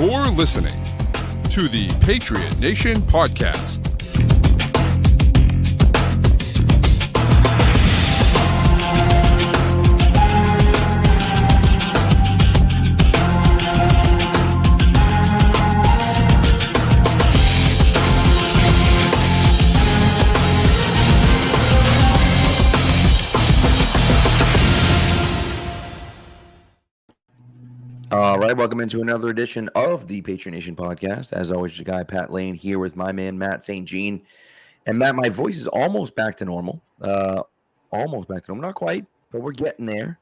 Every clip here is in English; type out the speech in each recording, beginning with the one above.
You're listening to the Patriot Nation Podcast. All right, welcome into another edition of the Patriot Nation Podcast. As always, your guy, Pat Lane, here with my man, Matt St. Jean. And Matt, my voice is almost back to normal. Almost back to normal. Not quite, but we're getting there.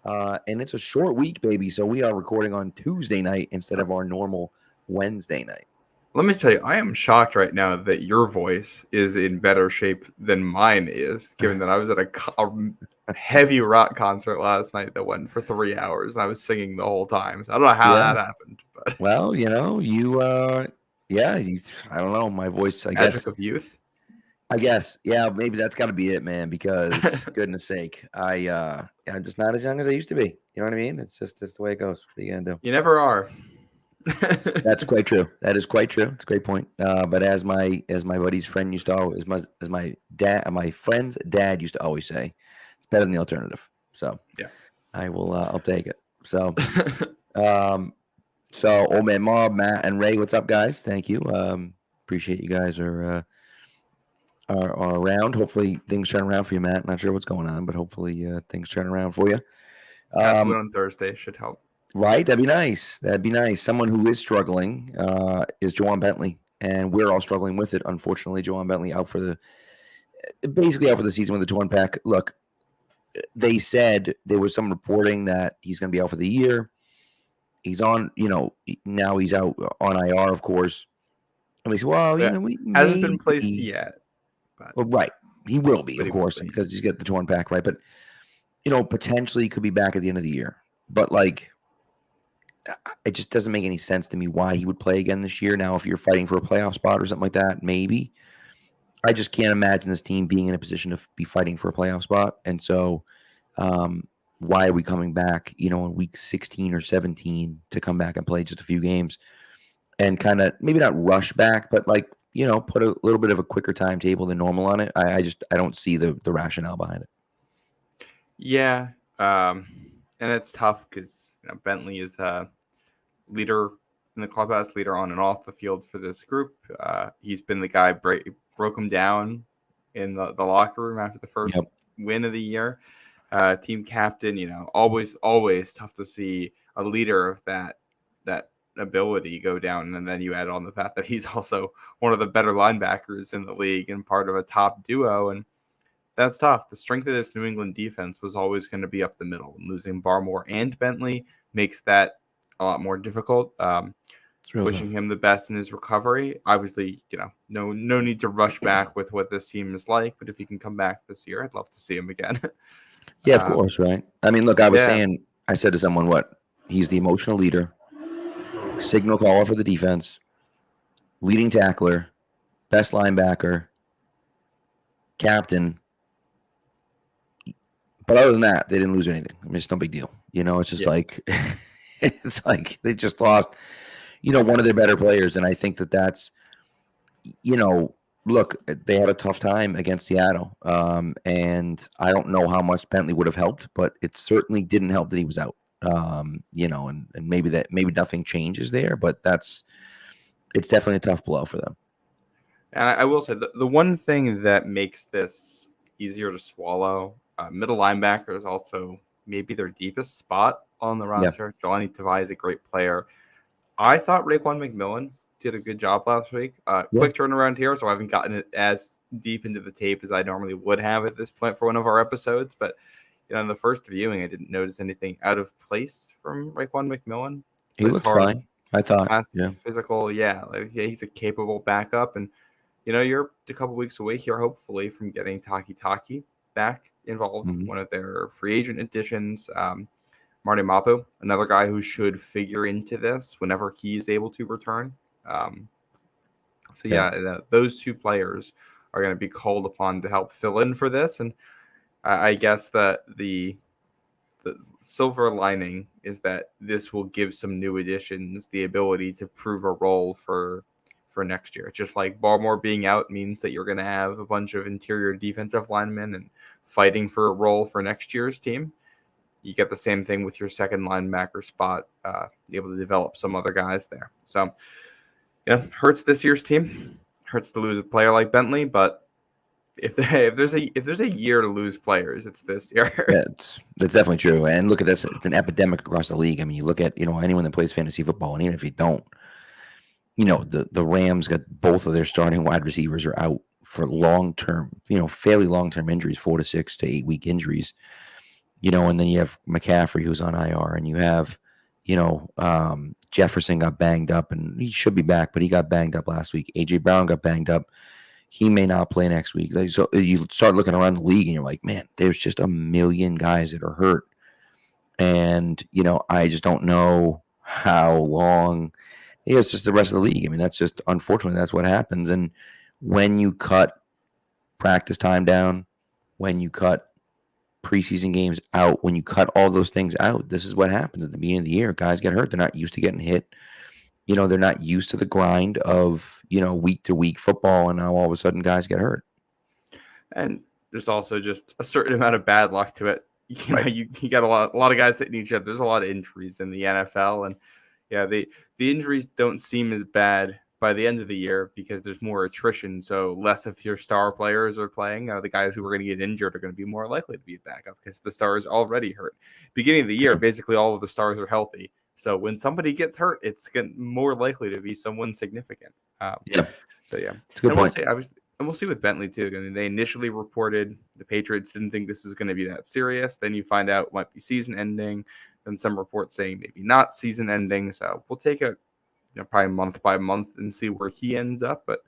And it's a short week, baby. So we are recording on Tuesday night instead of our normal Wednesday night. Let me tell you, I am shocked right now that your voice is in better shape than mine is, given that I was at a heavy rock concert last night that went for 3 hours, and I was singing the whole time. So I don't know how that happened. But well, I don't know. My voice, I magic guess. of youth. I guess. Yeah, maybe that's got to be it, man, because goodness sake, I'm just not as young as I used to be. You know what I mean? It's just the way it goes. What are you going to do? You never are. That's quite true. That is quite true. It's a great point. But as my buddy's friend used to always, as my friend's dad used to always say, it's better than the alternative. So yeah, I'll take it. So, Old Man Mob, Matt, and Ray, what's up, guys? Thank you. Appreciate you guys are around. Hopefully things turn around for you, Matt. Not sure what's going on, but hopefully things turn around for you. On Thursday should help. Right, that'd be nice. Someone who is struggling is Jawan Bentley, and we're all struggling with it. Unfortunately, Jawan Bentley basically out for the season with a torn pec. Look, they said there was some reporting that he's going to be out for the year. He's on, now he's out on IR, of course. And we said, well, we hasn't been placed yet. But, well, right, he will be, of course, because he's got the torn pec, right? But potentially he could be back at the end of the year. But it just doesn't make any sense to me why he would play again this year. Now, if you're fighting for a playoff spot or something like that, maybe. I just can't imagine this team being in a position to be fighting for a playoff spot. And so why are we coming back, in week 16 or 17 to come back and play just a few games and kind of maybe not rush back, but put a little bit of a quicker timetable than normal on it. I don't see the rationale behind it. Yeah. And it's tough because Bentley is leader in the clubhouse, leader on and off the field for this group. He's been the guy broke him down in the locker room after the first win of the year. Team captain, always tough to see a leader of that ability go down. And then you add on the fact that he's also one of the better linebackers in the league and part of a top duo. And that's tough. The strength of this New England defense was always going to be up the middle. And losing Barmore and Bentley makes that a lot more difficult. Wishing him the best in his recovery. Obviously, no need to rush back with what this team is like. But if he can come back this year, I'd love to see him again. Yeah, of course, right? I mean, look, I said to someone, he's the emotional leader, signal caller for the defense, leading tackler, best linebacker, captain. But other than that, they didn't lose anything. I mean, it's no big deal. It's just it's like they just lost, one of their better players. And I think that's, look, they had a tough time against Seattle. And I don't know how much Bentley would have helped, but it certainly didn't help that he was out. And maybe nothing changes there, but it's definitely a tough blow for them. And I will say the one thing that makes this easier to swallow, middle linebacker is also maybe their deepest spot on the roster. Yeah. Jelani Tavai is a great player. I thought Raekwon McMillan did a good job last week. Quick turnaround here, so I haven't gotten it as deep into the tape as I normally would have at this point for one of our episodes. But in the first viewing, I didn't notice anything out of place from Raekwon McMillan. He looked fine, I thought. Fast, physical, he's a capable backup. And, you're a couple weeks away here, hopefully, from getting Taki back involved in one of their free agent additions. Marty Mapu, another guy who should figure into this whenever he is able to return. Those two players are going to be called upon to help fill in for this. And I guess that the the silver lining is that this will give some new additions the ability to prove a role for next year. Just like Barmore being out means that you're going to have a bunch of interior defensive linemen and fighting for a role for next year's team. You get the same thing with your second linebacker spot, able to develop some other guys there. So, yeah, hurts this year's team. Hurts to lose a player like Bentley, but if there's a year to lose players, it's this year. That's definitely true. And look at this; it's an epidemic across the league. I mean, you look at anyone that plays fantasy football, and even if you don't, the Rams got both of their starting wide receivers are out for long-term, fairly long-term injuries, 4 to 6 to 8 week injuries. And then you have McCaffrey who's on IR, and you have, Jefferson got banged up, and he should be back, but he got banged up last week. AJ Brown got banged up. He may not play next week. So you start looking around the league, and you're like, man, there's just a million guys that are hurt. And, I just don't know how long. It's just the rest of the league. I mean, that's just, unfortunately, that's what happens. And when you cut practice time down, when you cut preseason games out, when you cut all those things out, this is what happens at the beginning of the year. Guys get hurt. They're not used to getting hit. They're not used to the grind of, week to week football. And now all of a sudden guys get hurt. And there's also just a certain amount of bad luck to it. You got a lot of guys hitting each other. There's a lot of injuries in the NFL. And yeah, the injuries don't seem as bad by the end of the year because there's more attrition. So less of your star players are playing. The guys who are going to get injured are going to be more likely to be back up because the stars already hurt. Beginning of the year, basically all of the stars are healthy. So when somebody gets hurt, it's more likely to be someone significant. Yeah. So yeah, it's a good point. And we'll see with Bentley too. I mean, they initially reported the Patriots didn't think this is going to be that serious. Then you find out it might be season ending. Then some reports saying maybe not season ending. So we'll take it, probably month by month and see where he ends up. But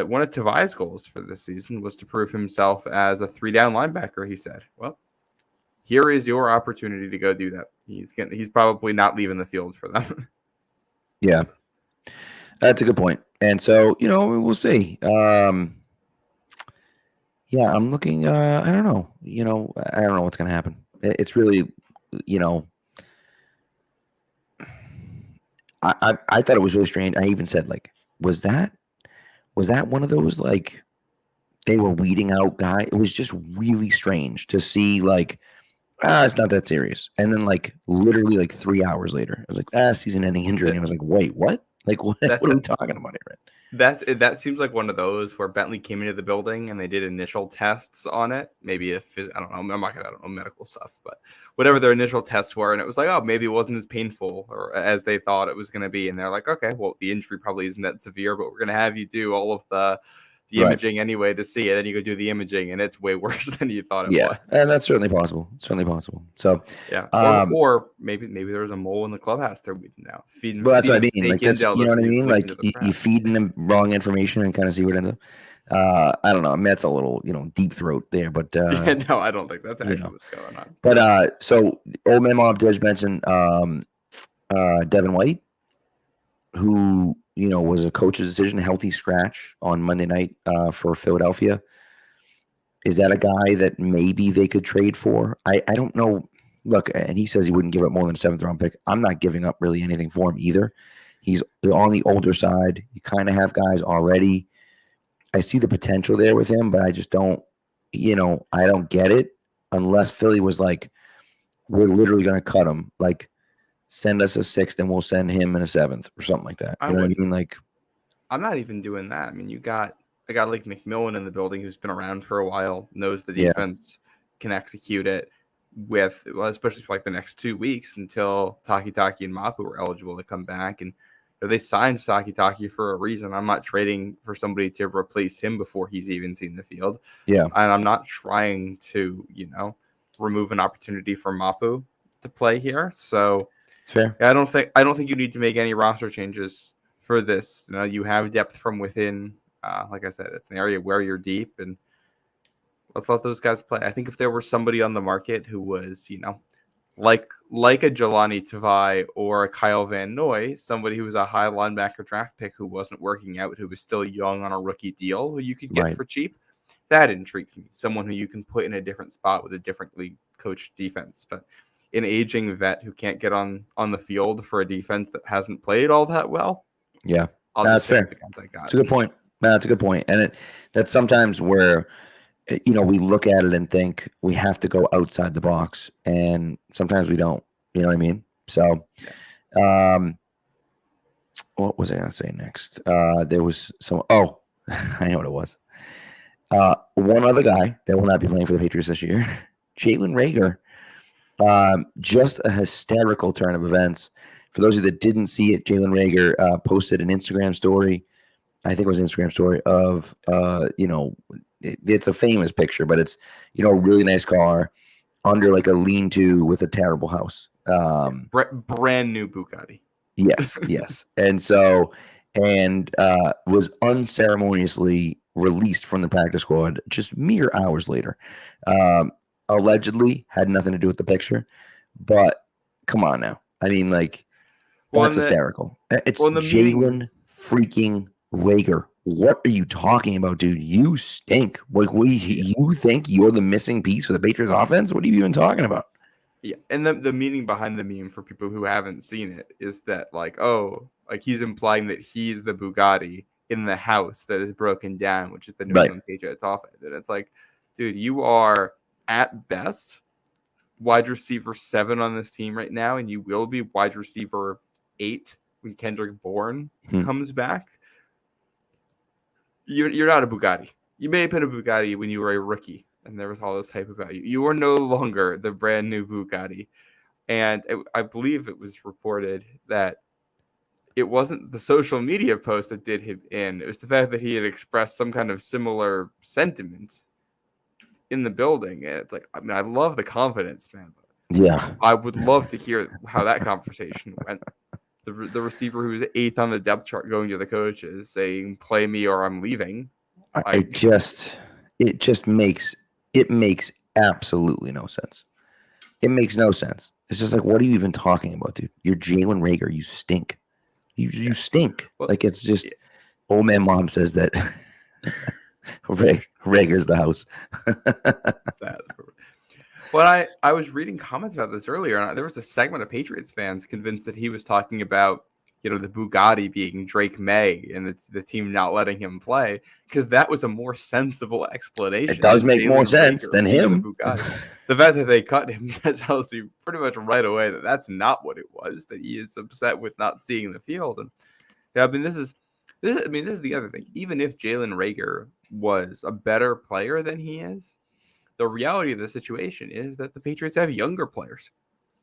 one of Tavai's goals for this season was to prove himself as a 3-down linebacker. He said, "Well, here is your opportunity to go do that." He's probably not leaving the field for them. Yeah, that's a good point. And so, we'll see. Yeah, I'm looking. I don't know. I don't know what's going to happen. It's really, I thought it was really strange. I even said, like, was that one of those, like, they were weeding out guys? It was just really strange to see, like, it's not that serious. And then, like, literally, like, 3 hours later, I was like, season-ending injury. And I was like, wait, what? Like, what are we talking about here? That seems like one of those where Bentley came into the building and they did initial tests on it. Maybe I don't know. I don't know medical stuff, but whatever their initial tests were, and it was like, oh, maybe it wasn't as painful or as they thought it was going to be. And they're like, okay, well, the injury probably isn't that severe, but we're going to have you do all of the imaging anyway to see it. Then you go do the imaging, and it's way worse than you thought it was. And that's certainly possible. So yeah, or maybe there was a mole in the clubhouse they're weeding out. Well, that's what I mean. Like, that's, what I mean. Like, you feed them wrong information and kind of see what ends up. I don't know. I mean, that's a little, deep throat there, but no, I don't think that's actually what's going on. But so old man Mob Dej mentioned Devin White, who was a coach's decision, healthy scratch on Monday night for Philadelphia. Is that a guy that maybe they could trade for? I don't know. Look, and he says he wouldn't give up more than a 7th-round pick. I'm not giving up really anything for him either. He's on the older side. You kind of have guys already. I see the potential there with him, but I just don't, I don't get it unless Philly was like, we're literally going to cut him. Like, send us a 6th and we'll send him in a 7th or something like that. You know what I mean? Like, I'm not even doing that. I mean, you got a guy like McMillan in the building who's been around for a while, knows the defense, can execute it especially for like the next 2 weeks until Taki and Mapu were eligible to come back. And they signed Taki for a reason. I'm not trading for somebody to replace him before he's even seen the field. Yeah. And I'm not trying to, remove an opportunity for Mapu to play here. So it's fair. I don't think you need to make any roster changes for this. You have depth from within. Like I said, it's an area where you're deep, and let's let those guys play. I think if there were somebody on the market who was, like a Jelani Tavai or a Kyle Van Noy, somebody who was a high linebacker draft pick who wasn't working out, who was still young on a rookie deal, who you could get for cheap, that intrigues me. Someone who you can put in a different spot with a different league coached defense. But an aging vet who can't get on the field for a defense that hasn't played all that well. Yeah, I'll that's just fair. the guns I got. It's a good point. That's a good point. And that's sometimes where, we look at it and think we have to go outside the box, and sometimes we don't. You know what I mean? So, what was I going to say next? There was some. Oh, I know what it was. One other guy that will not be playing for the Patriots this year, Jalen Reagor. Just a hysterical turn of events. For those of you that didn't see it, Jalen Reagor posted an Instagram story. I think it was an Instagram story of, it's a famous picture, but it's, a really nice car under like a lean-to with a terrible house. Brand new Bugatti. Yes. And so, was unceremoniously released from the practice squad just mere hours later. Allegedly had nothing to do with the picture, but come on now. I mean, like, that's hysterical. It's Jalen freaking Reagor. What are you talking about, dude? You stink. Like, you think you're the missing piece for the Patriots offense? What are you even talking about? Yeah, and the meaning behind the meme for people who haven't seen it is that, like, he's implying that he's the Bugatti in the house that is broken down, which is the New England Patriots offense. And it's like, dude, you are at best wide receiver 7 on this team right now, and you will be wide receiver 8 when Kendrick Bourne comes back. You're not a Bugatti. You may have been a Bugatti when you were a rookie, and there was all this hype about you. You are no longer the brand new Bugatti. And I believe it was reported that it wasn't the social media post that did him in. It was the fact that he had expressed some kind of similar sentiment in the building. And it's like, I mean, I love the confidence, man. But yeah. I would love to hear how that conversation went. The receiver who was 8th on the depth chart going to the coaches saying, "Play me or I'm leaving." It makes absolutely no sense. It makes no sense. It's just like, what are you even talking about, dude? You're Jalen Reagor. You stink. You stink. Well, like, it's just old man mom says that Reagor's the house. Well, I was reading comments about this earlier, and there was a segment of Patriots fans convinced that he was talking about, the Bugatti being Drake May and the team not letting him play, because that was a more sensible explanation. It does make more sense than him. The fact that they cut him tells you pretty much right away that that's not what it was, that he is upset with not seeing the field. And I mean, this is the other thing. Even if Jalen Reagor was a better player than he is, the reality of the situation is that the Patriots have younger players.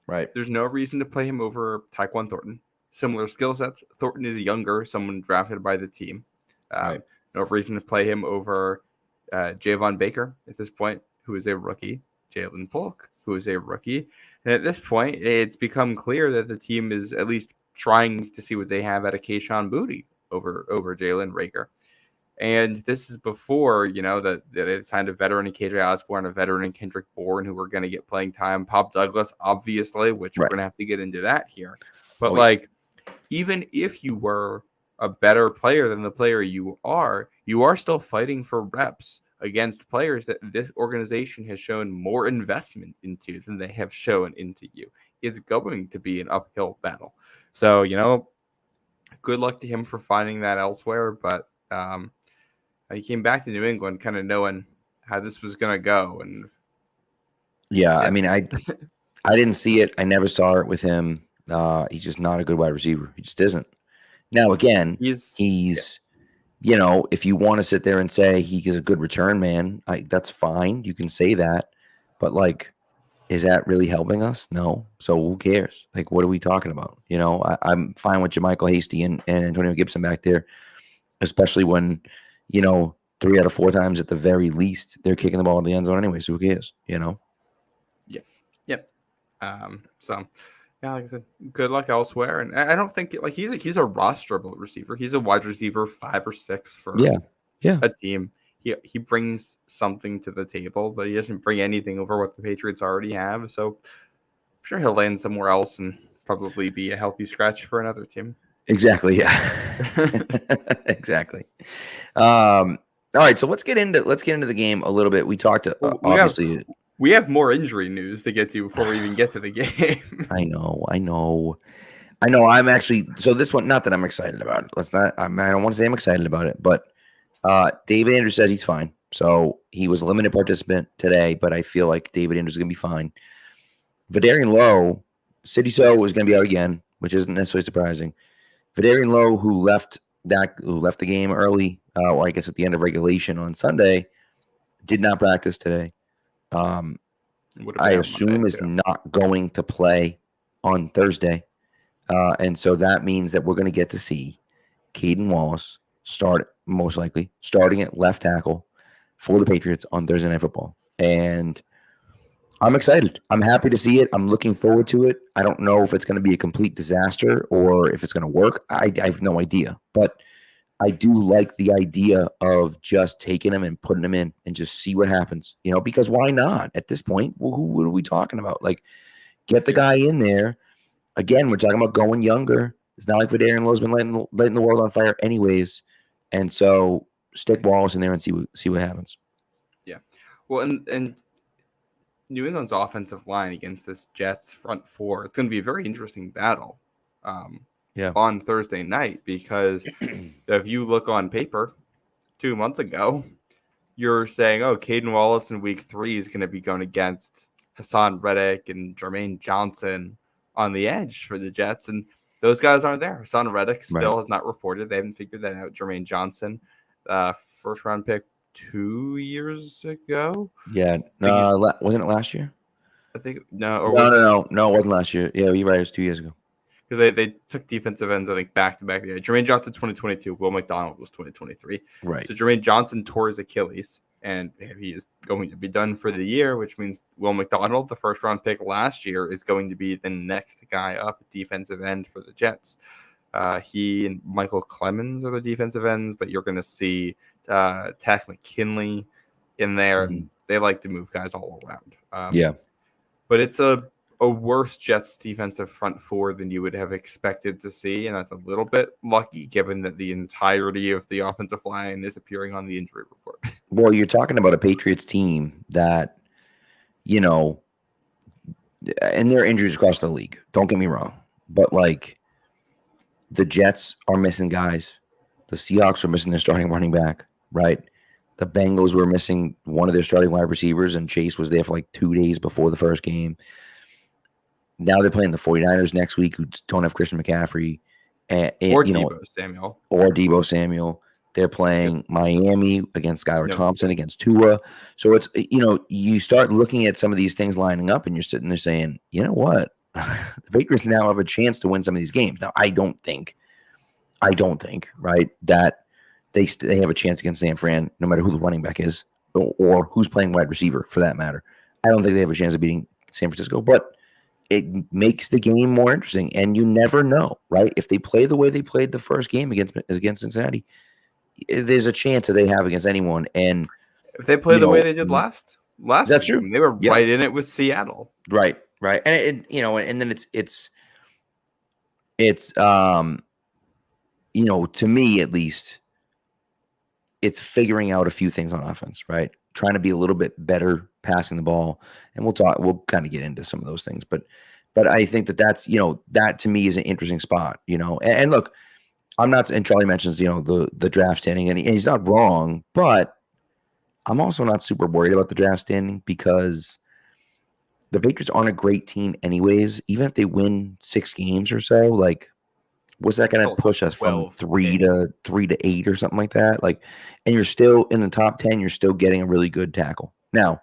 Right. There's no reason to play him over Tyquan Thornton. Similar skill sets. Thornton is younger, someone drafted by the team. Right. No reason to play him over Javon Baker at this point, who is a rookie. Jalen Polk, who is a rookie. And at this point, it's become clear that the team is at least trying to see what they have out of Kayshon Boutte over Jalen Reagor. And this is before, that they signed a veteran in KJ Osborne, a veteran in Kendrick Bourne, who were going to get playing time. Pop Douglas, obviously, which we're going to have to get into that here. But, even if you were a better player than the player you are still fighting for reps against players that this organization has shown more investment into than they have shown into you. It's going to be an uphill battle. So, good luck to him for finding that elsewhere. But he came back to New England kind of knowing how this was going to go. And I mean, I didn't see it. I never saw it with him. He's just not a good wide receiver. He just isn't. Now, again, he's if you want to sit there and say he is a good return man, that's fine. You can say that. But, is that really helping us? No. So who cares? What are we talking about? I'm fine with Jermichael Hasty and Antonio Gibson back there, especially when, 3 out of 4 times at the very least, they're kicking the ball in the end zone anyway. So who cares? Yeah. Yep. So, yeah, like I said, good luck elsewhere. And I don't think he's a rosterable receiver. He's a wide receiver 5 or 6 for a team. He brings something to the table, but he doesn't bring anything over what the Patriots already have. So I'm sure he'll land somewhere else and probably be a healthy scratch for another team. Exactly. Yeah. Exactly. All right. So let's get into the game a little bit. We talked obviously. We have more injury news to get to before we even get to the game. I know. I'm actually so this one. Not that I'm excited about it. I don't want to say I'm excited about it, but David Andrews said he's fine. So he was a limited participant today, but I feel like David Andrews is going to be fine. Vidarian Lowe, City So is going to be out again, which isn't necessarily surprising. Vidarian Lowe, who left the game early, or I guess at the end of regulation on Sunday, did not practice today. I assume is not going to play on Thursday. And so that means that we're going to get to see Caden Wallace most likely starting at left tackle for the Patriots on Thursday Night Football. And I'm excited. I'm happy to see it. I'm looking forward to it. I don't know if it's going to be a complete disaster or if it's going to work. I have no idea. But I do like the idea of just taking him and putting him in and just see what happens. Because why not? At this point, what are we talking about? Like, get the guy in there. Again, we're talking about going younger. It's not like Vidarian Lowe's been lighting the world on fire anyways. And so stick Wallace in there and see what happens. Yeah. Well, and New England's offensive line against this Jets front four, it's going to be a very interesting battle on Thursday night because if you look on paper 2 months ago, you're saying, oh, Caden Wallace in week 3 is going to be going against Hassan Reddick and Jermaine Johnson on the edge for the Jets, and those guys aren't there. Hassan Reddick still has not reported. They haven't figured that out. Jermaine Johnson, first round pick 2 years ago. Yeah, wasn't it last year? I think no, it wasn't last year. Yeah, you're right. It was 2 years ago. Because they took defensive ends, I think, back to back. Yeah, Jermaine Johnson 2022. Will McDonald was 2023. Right. So Jermaine Johnson tore his Achilles, and he is going to be done for the year, which means Will McDonald, the first round pick last year, is going to be the next guy up at defensive end for the Jets. He and Michael Clemens are the defensive ends, but you're going to see Tack McKinley in there, and they like to move guys all around. But it's a worse Jets defensive front four than you would have expected to see, and that's a little bit lucky given that the entirety of the offensive line is appearing on the injury report. Well, you're talking about a Patriots team that, and there are injuries across the league. Don't get me wrong. But, like, the Jets are missing guys. The Seahawks are missing their starting running back, right? The Bengals were missing one of their starting wide receivers, and Chase was there for like 2 days before the first game. Now they're playing the 49ers next week, who don't have Christian McCaffrey. Or Deebo Samuel. They're playing Miami against Skylar Thompson, against Tua. So it's, you start looking at some of these things lining up, and you're sitting there saying, you know what? The Patriots now have a chance to win some of these games. Now, I don't think, right, that they have a chance against San Fran, no matter who the running back is or who's playing wide receiver, for that matter. I don't think they have a chance of beating San Francisco, but it makes the game more interesting, and you never know, right? If they play the way they played the first game against Cincinnati, there's a chance that they have against anyone. And if they play the way they did last that's game, true. They were right in it with Seattle. Right. And and then it's to me at least, it's figuring out a few things on offense, right? Trying to be a little bit better passing the ball, and we'll kind of get into some of those things, but I think that's that to me is an interesting spot, and look, I'm not, and Charlie mentions the draft standing, and he's not wrong, but I'm also not super worried about the draft standing because the Patriots aren't a great team anyways. Even if they win 6 games or so, like, what's that going to push us from 3 to 8 or something like that? Like, and you're still in the top 10. You're still getting a really good tackle. Now,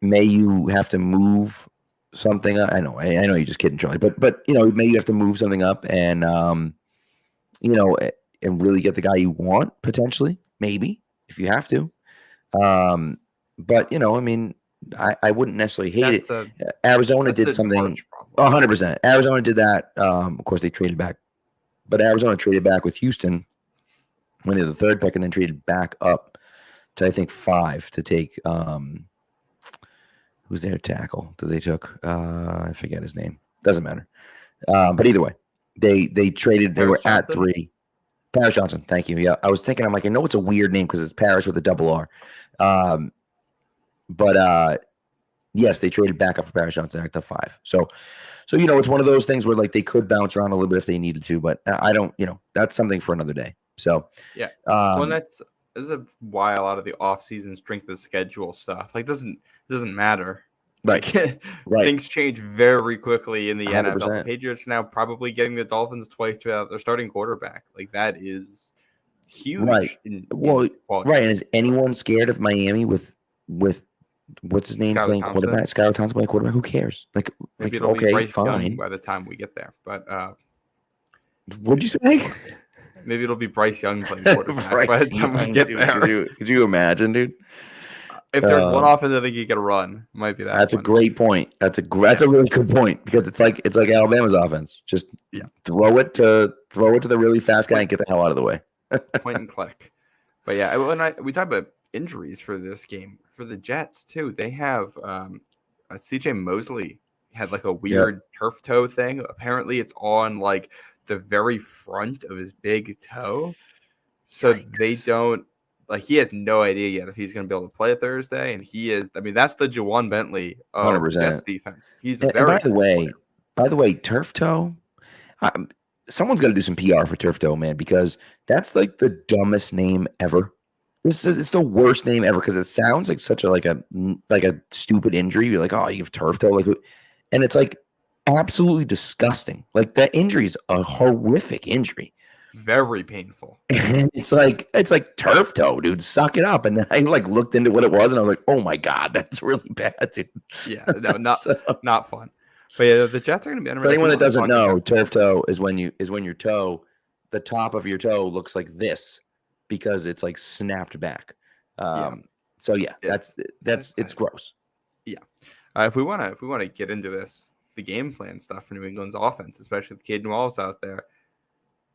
may you have to move something up? I know you're just kidding, Charlie, but may you have to move something up and and really get the guy you want potentially, maybe if you have to. But I wouldn't necessarily hate it. Arizona did something 100%. Arizona did that. Of course, they traded back, but Arizona traded back with Houston when they were the 3rd pick, and then traded back up to, I think, 5 to take who's their tackle that they took? I forget his name. Doesn't matter. But either way, they traded. They were at 3. Paris Johnson. Thank you. Yeah, I was thinking. I'm like, I know it's a weird name because it's Paris with a double R. But Yes, they traded back up for Paris Johnson at the 5. So it's one of those things where like they could bounce around a little bit if they needed to, but I don't. That's something for another day. So Yeah. Well, and that's why a lot of the off-season strength of schedule stuff doesn't matter. Right. Things change very quickly in the NFL. The 100%. Patriots now probably getting the Dolphins twice without their starting quarterback. That is huge. Right. In right. And is anyone scared of Miami with what's his name Skylar playing Thompson. quarterback? Skylar Thompson playing quarterback. Who cares? Maybe it'll be Bryce Young by the time we get there. But what'd you say? Maybe it'll be Bryce Young playing quarterback by the time we get there. Could you imagine, dude? If there's one offense I think you can run, it might be that. That's a great point. That's a really good point because it's like Alabama's offense. Just throw it to the really fast guy and get the hell out of the way. Point and click. But yeah, when we talk about injuries for this game for the Jets too, they have CJ Mosley had a weird turf toe thing. Apparently, it's on the very front of his big toe, so they don't. He has no idea yet if he's going to be able to play Thursday, and he is. I mean, that's the Juwan Bentley of 100%. Jets defense. He's very. By the way, turf toe. Someone's got to do some PR for turf toe, man, because that's the dumbest name ever. It's the worst name ever because it sounds like such a stupid injury. You're like, oh, you have turf toe, and it's absolutely disgusting. That injury is a horrific injury. Very painful. And it's like turf toe, dude. Suck it up. And then I looked into what it was, and I was like, oh my god, that's really bad, dude. Yeah, no, not fun. But yeah, the Jets are going to be. For anyone that doesn't know, turf toe is when your toe, the top of your toe looks like this because it's snapped back. So yeah, that's it's gross. Yeah. If we want to get into the game plan stuff for New England's offense, especially with Caden Wallace out there.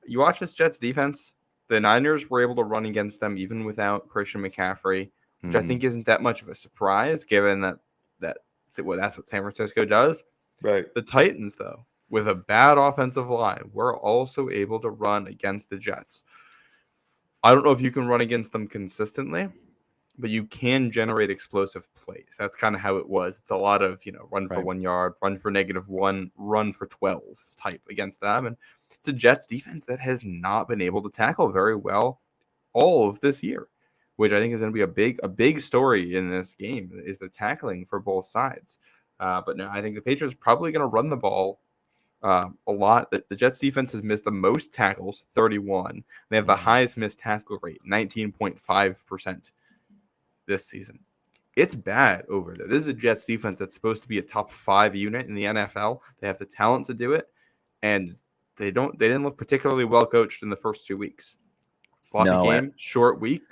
You watch this Jets defense, the Niners were able to run against them even without Christian McCaffrey, which I think isn't that much of a surprise given that's what San Francisco does. Right. The Titans, though, with a bad offensive line, were also able to run against the Jets. I don't know if you can run against them consistently, but you can generate explosive plays. That's kind of how it was. It's a lot of, run for 1 yard, run for -1, run for 12 type against them. And it's a Jets defense that has not been able to tackle very well all of this year, which I think is going to be a big story in this game is the tackling for both sides. But no, I think the Patriots are probably going to run the ball a lot. The Jets defense has missed the most tackles, 31. They have the highest missed tackle rate, 19.5%. This season. It's bad over there. This is a Jets defense that's supposed to be a top 5 unit in the NFL. They have the talent to do it, and they didn't look particularly well coached in the first 2 weeks. Sloppy game, short week,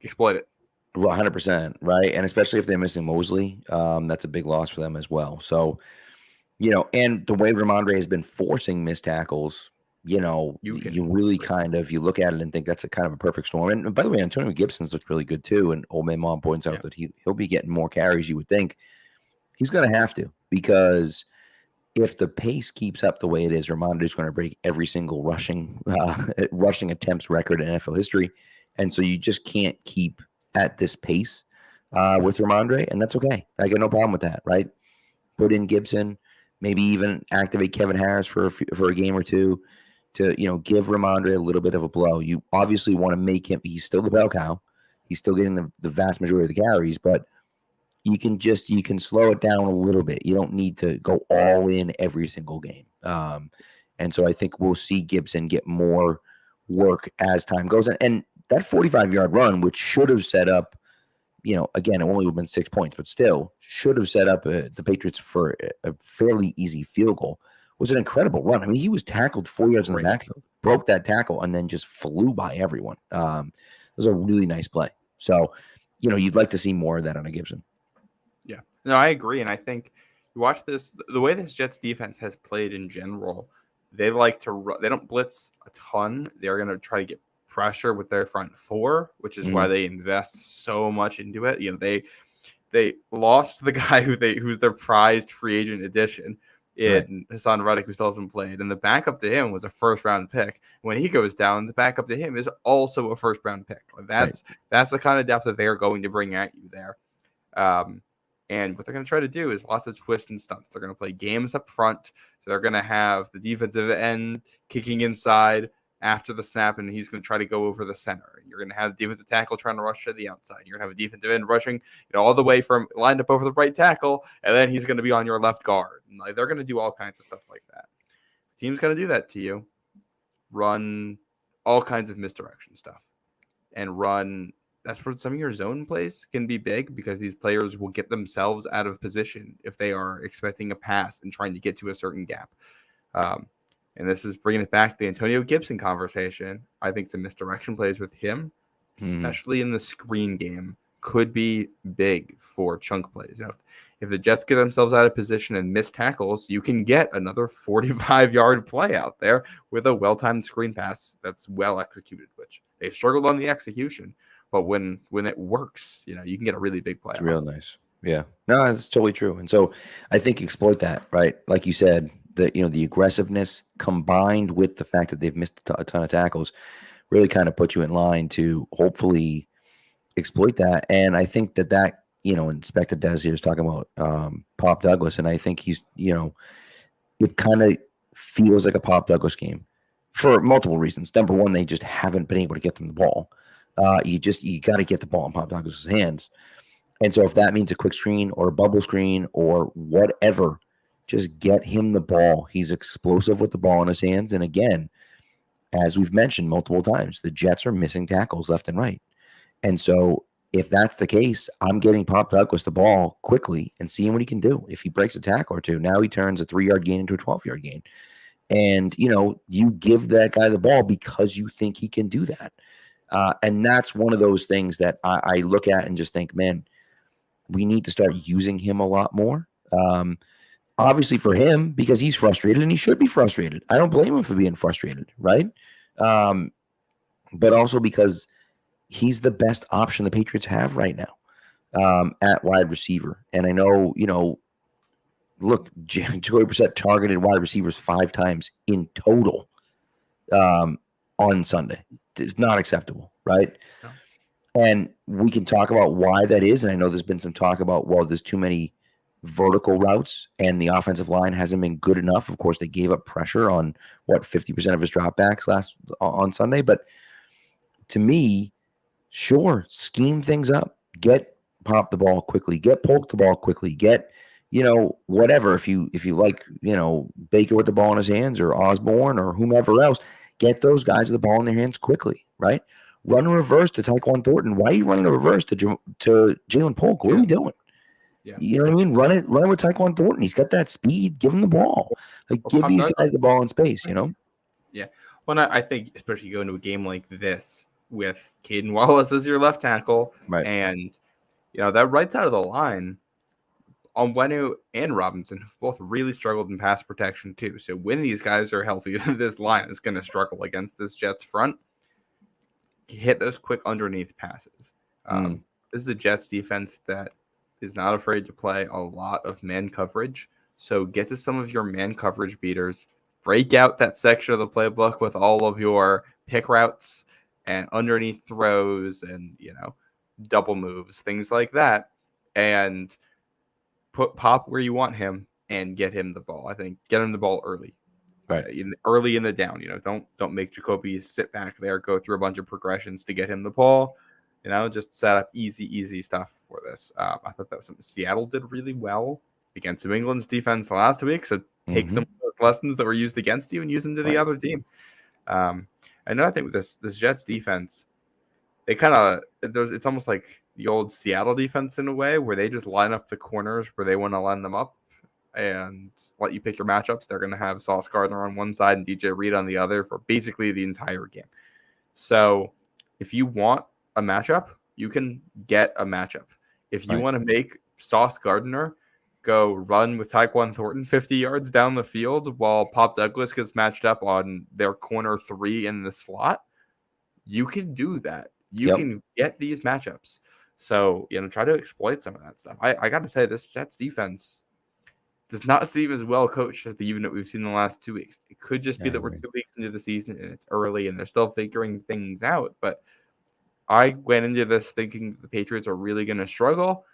exploit it. Well, 100%, right? And especially if they're missing Mosley, that's a big loss for them as well. So, and the way Ramondre has been forcing missed tackles, you really you look at it and think that's a kind of a perfect storm. And by the way, Antonio Gibson's looked really good too. And Old Man Mom points out that he'll be getting more carries. You would think he's going to have to, because if the pace keeps up the way it is, Ramondre's going to break every single rushing attempts record in NFL history. And so you just can't keep at this pace with Ramondre, and that's okay. I got no problem with that, right? Put in Gibson, maybe even activate Kevin Harris for a game or two, to give Ramondre a little bit of a blow. You obviously want to make him. He's still the bell cow. He's still getting the vast majority of the carries, but you can slow it down a little bit. You don't need to go all in every single game. And so I think we'll see Gibson get more work as time goes. And that 45-yard run, which should have set up, again, it only would have been 6 points, but still should have set up the Patriots for a fairly easy field goal, was an incredible run. I mean, he was tackled 4 yards in the backfield, broke that tackle, and then just flew by everyone. It was a really nice play. So, you'd like to see more of that on a Gibson. Yeah. No, I agree. And I think you watch this, the way this Jets defense has played in general, they like to run. They don't blitz a ton. They're going to try to get pressure with their front four, which is why they invest so much into it. They lost the guy who's their prized free agent addition in Hassan Reddick, who still hasn't played, and the backup to him was a first-round pick. When he goes down, the backup to him is also a first-round pick. That's the kind of depth that they're going to bring at you there. And what they're going to try to do is lots of twists and stunts. They're going to play games up front. So they're going to have the defensive end kicking inside after the snap, and he's going to try to go over the center. You're going to have the defensive tackle trying to rush to the outside. You're going to have a defensive end rushing, all the way from lined up over the right tackle, and then he's going to be on your left guard. And they're going to do all kinds of stuff like that. The team's going to do that to you. Run all kinds of misdirection stuff, and run. That's where some of your zone plays can be big, because these players will get themselves out of position if they are expecting a pass and trying to get to a certain gap. And this is bringing it back to the Antonio Gibson conversation. I think some misdirection plays with him, especially in the screen game, could be big for chunk plays. If the Jets get themselves out of position and miss tackles, you can get another 45-yard play out there with a well-timed screen pass that's well executed, which they've struggled on the execution. But when it works, you can get a really big play. It's real nice. Yeah. No, it's totally true. And so I think exploit that, right? Like you said, the aggressiveness combined with the fact that they've missed a ton of tackles really kind of put you in line to hopefully exploit that. And I think that Inspector Des here is talking about Pop Douglas, and I think he's, it kind of feels like a Pop Douglas game for multiple reasons. Number one, they just haven't been able to get them the ball. You got to get the ball in Pop Douglas's hands. And so if that means a quick screen or a bubble screen or whatever, just get him the ball. He's explosive with the ball in his hands. And again, as we've mentioned multiple times, the Jets are missing tackles left and right. And so if that's the case, I'm getting Pop Douglas the ball quickly and seeing what he can do. If he breaks a tackle or two, now he turns a 3-yard gain into a 12-yard gain. And, you give that guy the ball because you think he can do that. And that's one of those things that I look at and just think, man, we need to start using him a lot more. Obviously for him, because he's frustrated, and he should be frustrated. I don't blame him for being frustrated, right? But also because he's the best option the Patriots have right now at wide receiver. And I know, look, Jacoby Brissett targeted wide receivers 5 times in total on Sunday. It's not acceptable, right? No. And we can talk about why that is. And I know there's been some talk about, well, there's too many vertical routes and the offensive line hasn't been good enough. Of course, they gave up pressure on 50% of his dropbacks on Sunday. But to me, sure, scheme things up, get Pop the ball quickly, get Polk the ball quickly, get, whatever. If you like, Baker with the ball in his hands or Osborne or whomever else, get those guys with the ball in their hands quickly, right? Run a reverse to Tyquan Thornton. Why are you running a reverse to Jalen Polk? What are we doing? Yeah. You know what I mean? Run it with Tyquan Thornton. He's got that speed. Give him the ball. Give these guys the ball in space, Yeah. Well, I think especially going to a game like this with Caden Wallace as your left tackle, right, and that right side of the line, Onwenu and Robinson have both really struggled in pass protection too. So when these guys are healthy, this line is going to struggle against this Jets front. Hit those quick underneath passes. This is a Jets defense that is not afraid to play a lot of man coverage. So get to some of your man coverage beaters, break out that section of the playbook with all of your pick routes and underneath throws and, double moves, things like that. And put Pop where you want him and get him the ball. I think get him the ball early, right? Early in the down. Don't make Jacoby sit back there, go through a bunch of progressions to get him the ball. Just set up easy stuff for this. I thought that was something Seattle did really well against New England's defense last week. So take some of those lessons that were used against you and use them to the other team. I think with this Jets defense, they it's almost like the old Seattle defense in a way where they just line up the corners where they want to line them up and let you pick your matchups. They're going to have Sauce Gardner on one side and DJ Reed on the other for basically the entire game. So if you want a matchup, you can get a matchup. If you want to make Sauce Gardner go run with Tyquan Thornton 50 yards down the field while Pop Douglas gets matched up on their corner 3 in the slot, you can do that. You can get these matchups. So, try to exploit some of that stuff. I got to say, this Jets defense does not seem as well coached as the unit we've seen in the last 2 weeks. It could just be that we're 2 weeks into the season and it's early and they're still figuring things out. But I went into this thinking the Patriots are really going to struggle.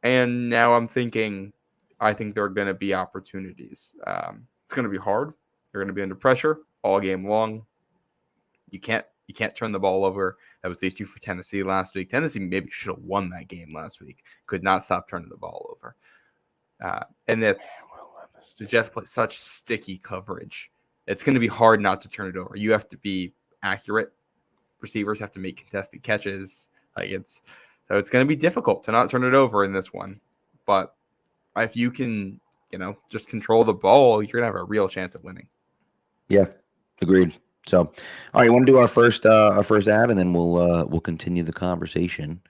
And now I'm thinking, I think there are going to be opportunities. It's going to be hard. They're going to be under pressure all game long. You can't turn the ball over. That was the issue for Tennessee last week. Tennessee maybe should have won that game last week. Could not stop turning the ball over. And that's the Jets play such sticky coverage. It's going to be hard not to turn it over. You have to be accurate. Receivers have to make contested catches. So it's going to be difficult to not turn it over in this one. But if you can, just control the ball, you're going to have a real chance at winning. Yeah, agreed. So, all right, you want to do our first ad, and then we'll continue the conversation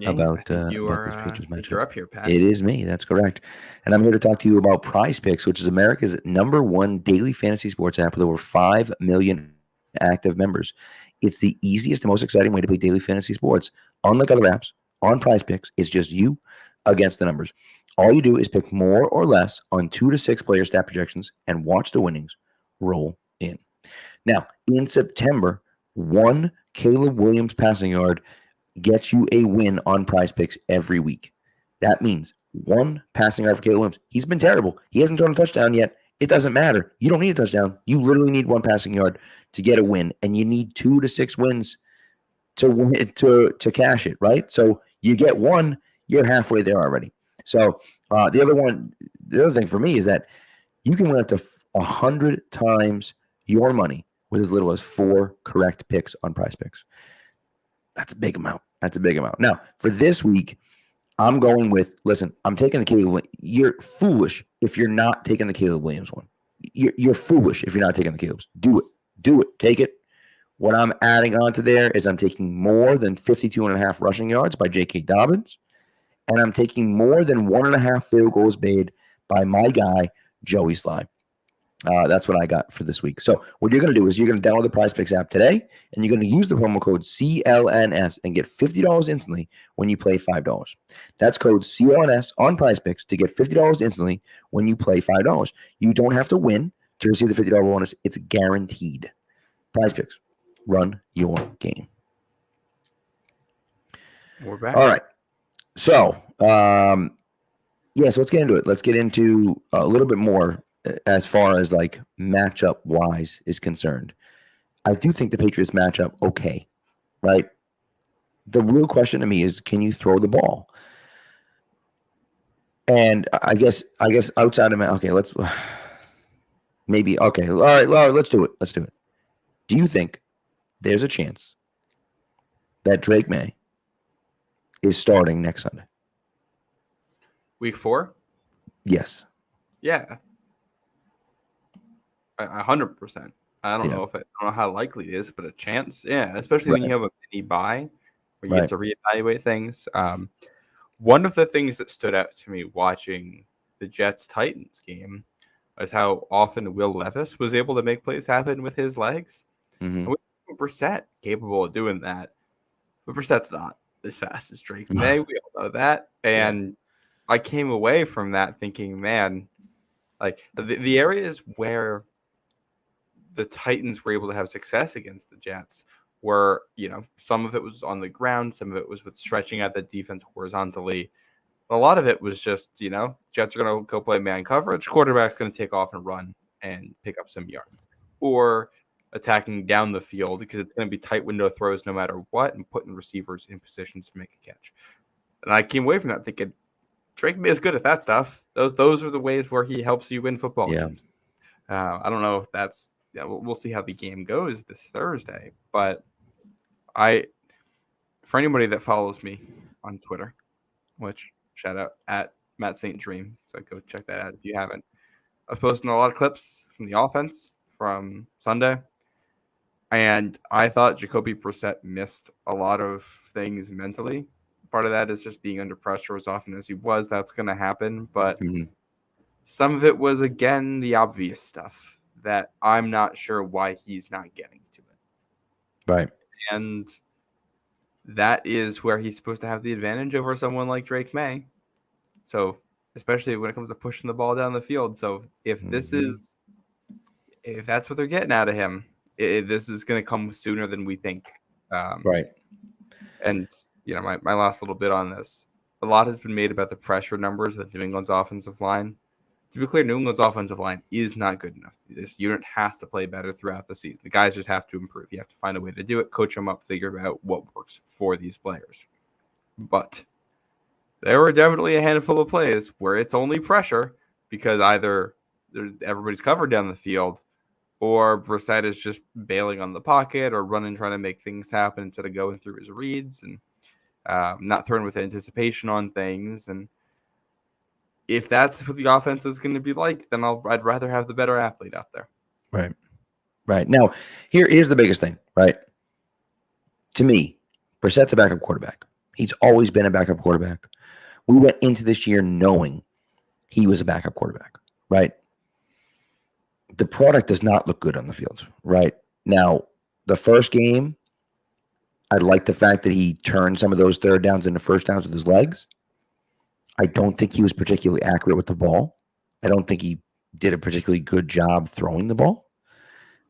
about this Patriots matchup. You're up here, Pat. It is me. That's correct. And I'm here to talk to you about Prize Picks, which is America's #1 daily fantasy sports app with over 5 million active members. It's the easiest and most exciting way to play daily fantasy sports. Unlike other apps, on Prize Picks, it's just you against the numbers. All you do is pick more or less on 2 to 6 player stat projections and watch the winnings roll in. Now, in September, 1 Caleb Williams passing yard gets you a win on Prize Picks every week. That means 1 passing yard for Caleb Williams. He's been terrible. He hasn't thrown a touchdown yet. It doesn't matter. You don't need a touchdown. You literally need 1 passing yard to get a win, and you need 2 to 6 wins to cash it, right? So you get 1, you're halfway there already. So the other thing for me is that you can win up to 100 times your money with as little as 4 correct picks on Prize Picks. That's a big amount. Now, for this week, I'm going with, listen, I'm taking the Caleb. You're foolish if you're not taking the Caleb Williams one. You're foolish if you're not taking the Caleb's. Do it. Take it. What I'm adding on to there is I'm taking more than 52.5 rushing yards by J.K. Dobbins, and I'm taking more than 1.5 field goals made by my guy, Joey Sly. That's what I got for this week. So what you're going to do is you're going to download the Prize Picks app today, and you're going to use the promo code CLNS and get $50 instantly when you play $5. That's code CLNS on Prize Picks to get $50 instantly when you play $5. You don't have to win to receive the $50 bonus. It's guaranteed. Prize Picks. Run your game. We're back. All right. So, so let's get into it. Let's get into a little bit more as far as like matchup wise is concerned. I do think the Patriots match up okay, right? The real question to me is, can you throw the ball? And I guess outside of okay, let's maybe okay. All right, let's do it. Do you think there's a chance that Drake May is starting next Sunday? Week 4? Yes. Yeah. 100%. I don't know how likely it is, but a chance. Yeah, especially when you have a mini bye where you get to reevaluate things. One of the things that stood out to me watching the Jets-Titans game was how often Will Levis was able to make plays happen with his legs. Mm-hmm. Brissett capable of doing that, but Brissett's not as fast as Drake May. We all know that. And I came away from that thinking, man, like the areas where the Titans were able to have success against the Jets were, some of it was on the ground, some of it was with stretching out the defense horizontally. A lot of it was just, Jets are going to go play man coverage, quarterback's going to take off and run and pick up some yards. Or attacking down the field because it's going to be tight window throws no matter what and putting receivers in positions to make a catch. And I came away from that thinking Drake May is good at that stuff. Those are the ways where he helps you win football games. I don't know if that's we'll see how the game goes this Thursday, but for anybody that follows me on Twitter, which shout out at Matt St. Dream, so go check that out if you haven't. I was posting a lot of clips from the offense from Sunday. And I thought Jacoby Brissett missed a lot of things mentally. Part of that is just being under pressure as often as he was. That's going to happen. But some of it was, again, the obvious stuff that I'm not sure why he's not getting to it. Right. And that is where he's supposed to have the advantage over someone like Drake May. So, especially when it comes to pushing the ball down the field. So, if that's what they're getting out of him, this is going to come sooner than we think. Right. And, my last little bit on this. a lot has been made about the pressure numbers of New England's offensive line. To be clear, New England's offensive line is not good enough. This unit has to play better throughout the season. The guys just have to improve. You have to find a way to do it, coach them up, figure out what works for these players. But there were definitely a handful of plays where it's only pressure because either everybody's covered down the field or Brissett is just bailing on the pocket or running, trying to make things happen instead of going through his reads and not throwing with anticipation on things. And if that's what the offense is going to be like, then I'd rather have the better athlete out there. Right. Right. Now, here's the biggest thing, right? To me, Brissett's a backup quarterback. He's always been a backup quarterback. We went into this year knowing he was a backup quarterback, right? The product does not look good on the field, right? Now, the first game, I like the fact that he turned some of those third downs into first downs with his legs. I don't think he was particularly accurate with the ball. I don't think he did a particularly good job throwing the ball.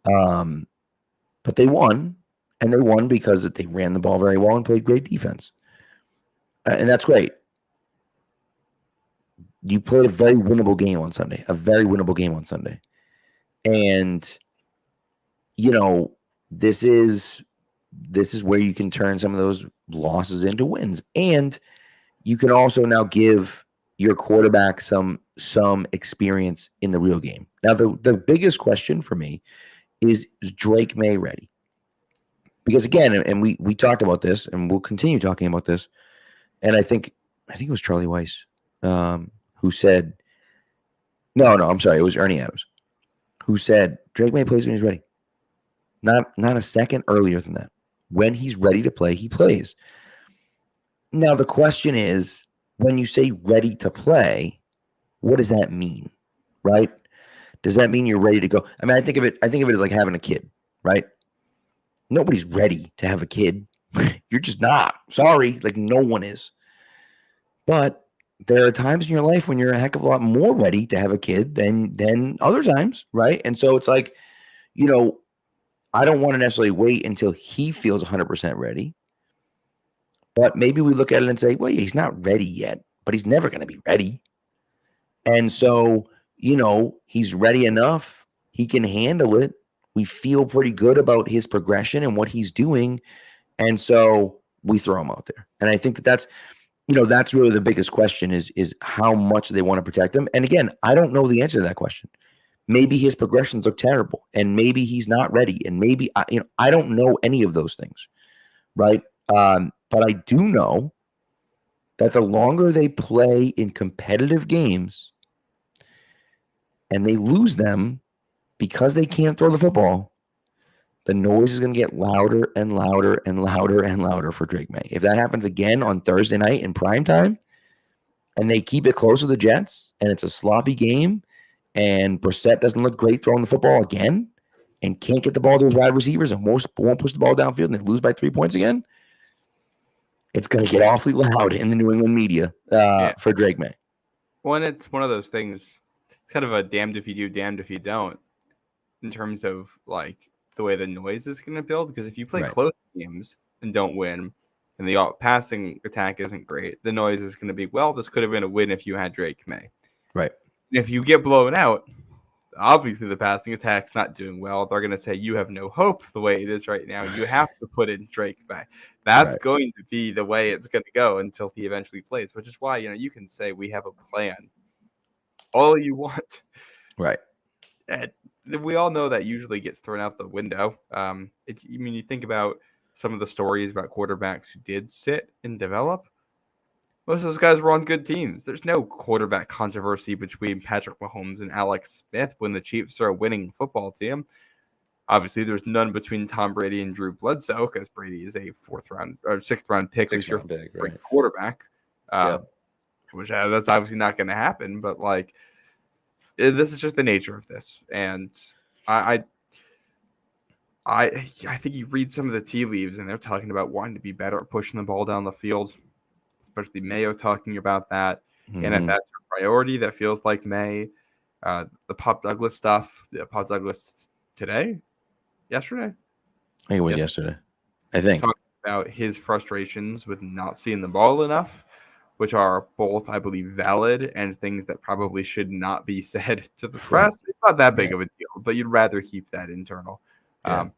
But they won, and they won because they ran the ball very well and played great defense. And that's great. You played a very winnable game on Sunday, And, this is where you can turn some of those losses into wins. And you can also now give your quarterback some experience in the real game. Now, the biggest question for me is Drake May ready? Because again, and we talked about this, and we'll continue talking about this. And I think it was Charlie Weiss who said, no, I'm sorry, it was Ernie Adams who said Drake May plays when he's ready. Not a second earlier than that. When he's ready to play, he plays. Now the question is, when you say ready to play, what does that mean, right? Does that mean you're ready to go? I mean, I think of it as like having a kid, right? Nobody's ready to have a kid. You're just not. Sorry, like no one is. But there are times in your life when you're a heck of a lot more ready to have a kid than other times, right? And so it's like, I don't want to necessarily wait until he feels 100% ready. But maybe we look at it and say, well, yeah, he's not ready yet, but he's never going to be ready. And so, he's ready enough. He can handle it. We feel pretty good about his progression and what he's doing. And so we throw him out there. And I think that's really the biggest question is how much they want to protect him. And again, I don't know the answer to that question. Maybe his progressions look terrible and maybe he's not ready. And maybe, I don't know any of those things, right? But I do know that the longer they play in competitive games and they lose them because they can't throw the football, the noise is going to get louder and louder and louder and louder for Drake May. If that happens again on Thursday night in prime time and they keep it close to the Jets and it's a sloppy game and Brissett doesn't look great throwing the football again and can't get the ball to his wide receivers and won't push the ball downfield and they lose by 3 points again, it's going to get awfully loud in the New England media for Drake May. Well, it's one of those things, it's kind of a damned if you do, damned if you don't, in terms of like the way the noise is going to build. Because if you play close games and don't win, and the passing attack isn't great, the noise is going to be, well, this could have been a win if you had Drake May. Right. If you get blown out, obviously the passing attack's not doing well. They're going to say you have no hope the way it is right now. You have to put in Drake May. That's going to be the way it's going to go until he eventually plays, which is why, you can say we have a plan all you want. Right. And we all know that usually gets thrown out the window. You think about some of the stories about quarterbacks who did sit and develop. Most of those guys were on good teams. There's no quarterback controversy between Patrick Mahomes and Alex Smith when the Chiefs are a winning football team. Obviously, there's none between Tom Brady and Drew Bledsoe because Brady is a 4th-round or 6th-round pick who's your quarterback. Which that's obviously not going to happen. But this is just the nature of this, and I think you read some of the tea leaves, and they're talking about wanting to be better at pushing the ball down the field. Especially Mayo talking about that. Mm-hmm. And if that's your priority, that feels like May. The Pop Douglas stuff. Pop Douglas yesterday? I think it was yesterday. I think. Talking about his frustrations with not seeing the ball enough. which are both, I believe, valid and things that probably should not be said to the press. It's not that big of a deal, but you'd rather keep that internal. Yeah.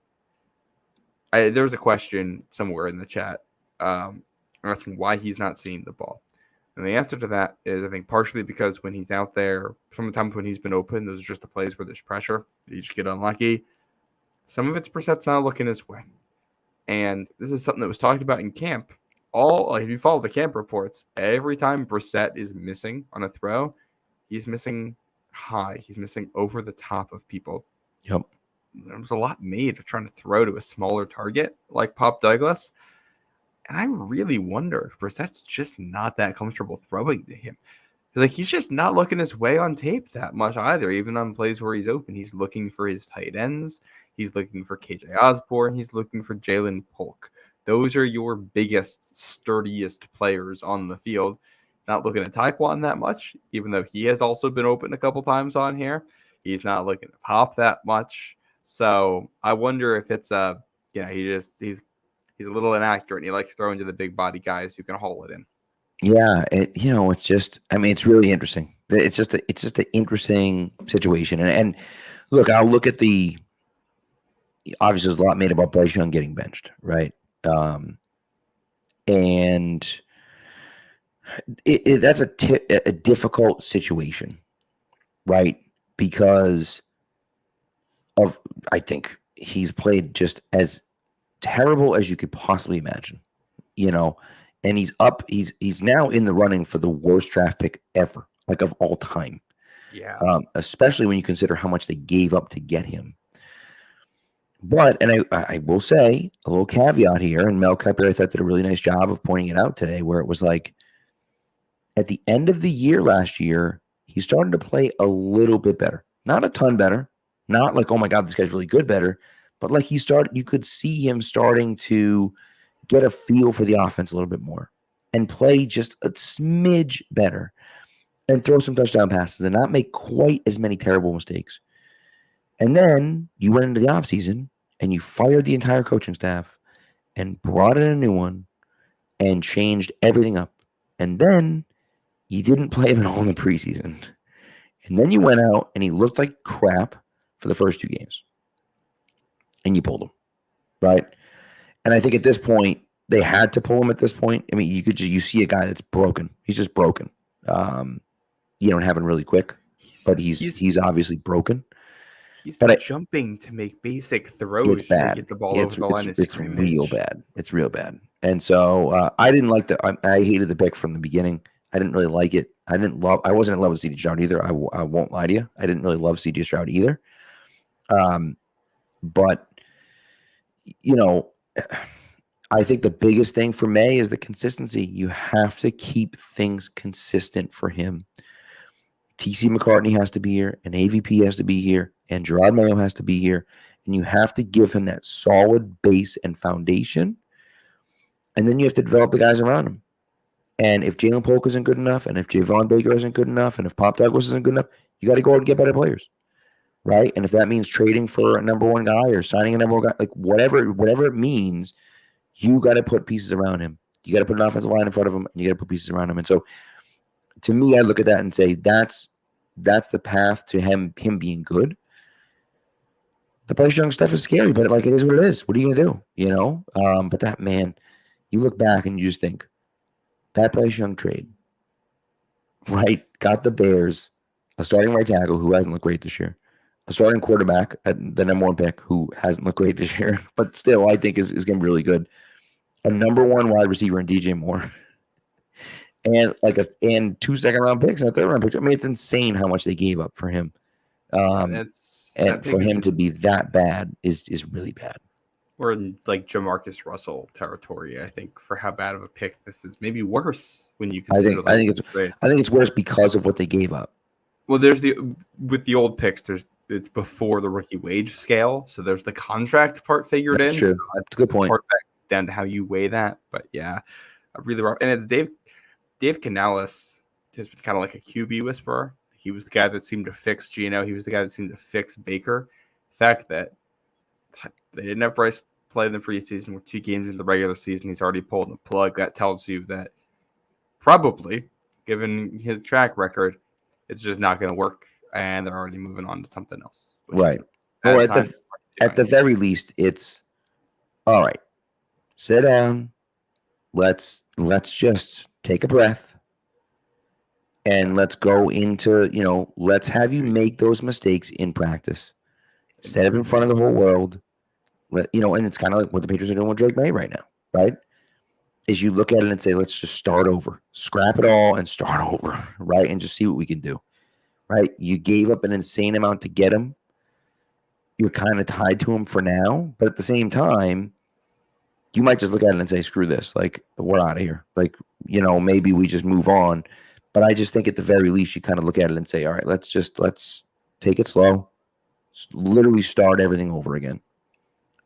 There was a question somewhere in the chat asking why he's not seeing the ball. And the answer to that is, I think, partially because when he's out there, sometimes when he's been open, those are just the plays where there's pressure. You just get unlucky. Some of it's Brissett's not looking his way. And this is something that was talked about in camp. If you follow the camp reports, every time Brissett is missing on a throw, he's missing high. He's missing over the top of people. Yep. There was a lot made of trying to throw to a smaller target like Pop Douglas. And I really wonder if Brissett's just not that comfortable throwing to him. He's just not looking his way on tape that much either. Even on plays where he's open, he's looking for his tight ends. He's looking for KJ Osborne. He's looking for Jalen Polk. Those are your biggest, sturdiest players on the field. Not looking at Taekwon that much, even though he has also been open a couple times on here. He's not looking at Pop that much. So I wonder if it's he's a little inaccurate, and he likes throwing to the big body guys who can haul it in. Yeah, it's just, it's really interesting. It's just an interesting situation. And look, I'll look at obviously there's a lot made about Bryce Young getting benched, right? And that's a difficult situation, right? Because I think he's played just as terrible as you could possibly imagine, and he's now in the running for the worst draft pick ever, like of all time. Yeah. Especially when you consider how much they gave up to get him. But, and I will say a little caveat here, and Mel Kiper, I thought, did a really nice job of pointing it out today, where it was like at the end of the year last year, he started to play a little bit better. Not a ton better. Not like, oh my God, this guy's really good better. But like you could see him starting to get a feel for the offense a little bit more and play just a smidge better and throw some touchdown passes and not make quite as many terrible mistakes. And then you went into the offseason and you fired the entire coaching staff and brought in a new one and changed everything up. And then you didn't play him at all in the preseason. And then you went out and he looked like crap for the first 2 games. And you pulled him, right? And I think at this point, they had to pull him at this point. I mean, you see a guy that's broken. He's just broken. You don't have him really quick, but he's obviously broken. He's not jumping to make basic throws. It's bad. To get the ball over the line of scrimmage. It's real bad. It's real bad. And so I didn't like I hated the pick from the beginning. I didn't really like it. I wasn't in love with C.J. Stroud either. I won't lie to you. I didn't really love C.J. Stroud either. But I think the biggest thing for May is the consistency. You have to keep things consistent for him. T.C. McCartney has to be here, and AVP has to be here, and Gerard Mayo has to be here, and you have to give him that solid base and foundation, and then you have to develop the guys around him. And if Jalen Polk isn't good enough, and if Javon Baker isn't good enough, and if Pop Douglas isn't good enough, you got to go out and get better players, right? And if that means trading for a number one guy or signing a number one guy, like whatever it means, you got to put pieces around him. You got to put an offensive line in front of him, and you got to put pieces around him. And so, to me, I look at that and say that's the path to him being good. The Bryce Young stuff is scary, but like it is what it is. What are you gonna do? But that man, you look back and you just think that Bryce Young trade, right? Got the Bears a starting right tackle who hasn't looked great this year, a starting quarterback at the number one pick who hasn't looked great this year, but still I think is gonna be really good. A number one wide receiver in DJ Moore. And and 2 second-round picks and a third-round pick. I mean, it's insane how much they gave up for him. And for him to be that bad is really bad. We're in like Jamarcus Russell territory, I think, for how bad of a pick this is. Maybe worse when you consider. I think it's worse because of what they gave up. Well, with the old picks, it's before the rookie wage scale, so there's the contract part figured in. True. So That's a good point. Part back down to how you weigh that, but yeah, really rough. And it's Dave Canales has been kind of like a QB whisperer. He was the guy that seemed to fix Geno. He was the guy that seemed to fix Baker. The fact that they didn't have Bryce play in the preseason, we're 2 games in the regular season, he's already pulled the plug. That tells you that probably, given his track record, it's just not going to work, and they're already moving on to something else. Which Right. Is Well, at the very least, it's all right. Sit down. Let's just take a breath, and let's go into let's have you make those mistakes in practice instead of in front of the whole world. And it's kind of like what the Patriots are doing with Drake May right now, right? Is you look at it and say, let's just start over, scrap it all and start over, right? And just see what we can do, right? You gave up an insane amount to get him. You're kind of tied to him for now, but at the same time, you might just look at it and say, screw this, like, we're out of here. Like, maybe we just move on. But I just think at the very least, you kind of look at it and say, all right, let's take it slow, literally start everything over again,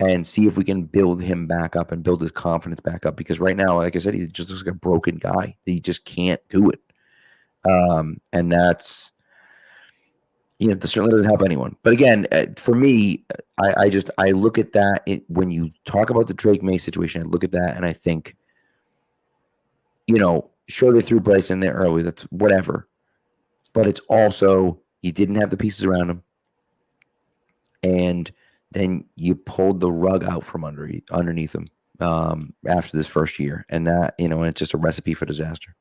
and see if we can build him back up and build his confidence back up. Because right now, like I said, he just looks like a broken guy. He just can't do it. And that's, that certainly doesn't help anyone. But again, for me, I look at that when you talk about the Drake May situation. I look at that and I think, sure, they threw Bryce in there early. That's whatever. But it's also, you didn't have the pieces around him. And then you pulled the rug out from underneath him after this first year. And that, and it's just a recipe for disaster.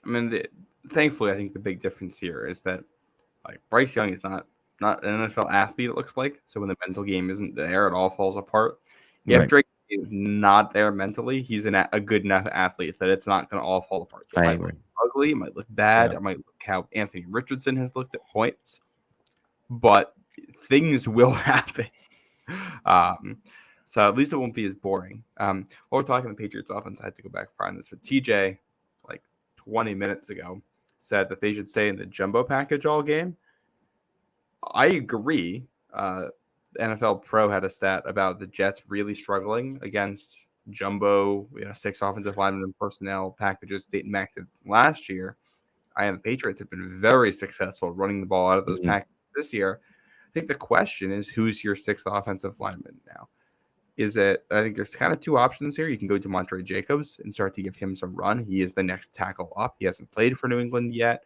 I mean, thankfully, I think the big difference here is that Bryce Young is not an NFL athlete, it looks like. So when the mental game isn't there, it all falls apart. If Drake is not there mentally, he's a good enough athlete that it's not going to all fall apart. It might look ugly, it might look bad, it might look how Anthony Richardson has looked at points, but things will happen. So at least it won't be as boring. While we're talking the Patriots offense, I had to go back and find this, but TJ, 20 minutes ago, said that they should stay in the jumbo package all game. I agree. NFL Pro had a stat about the Jets really struggling against jumbo, 6 offensive linemen and personnel packages dating back to last year. The Patriots have been very successful running the ball out of those packages this year. I think the question is, who's your 6th offensive lineman now? I think there's kind of 2 options here. You can go to Montre Jacobs and start to give him some run. He is the next tackle up. He hasn't played for New England yet.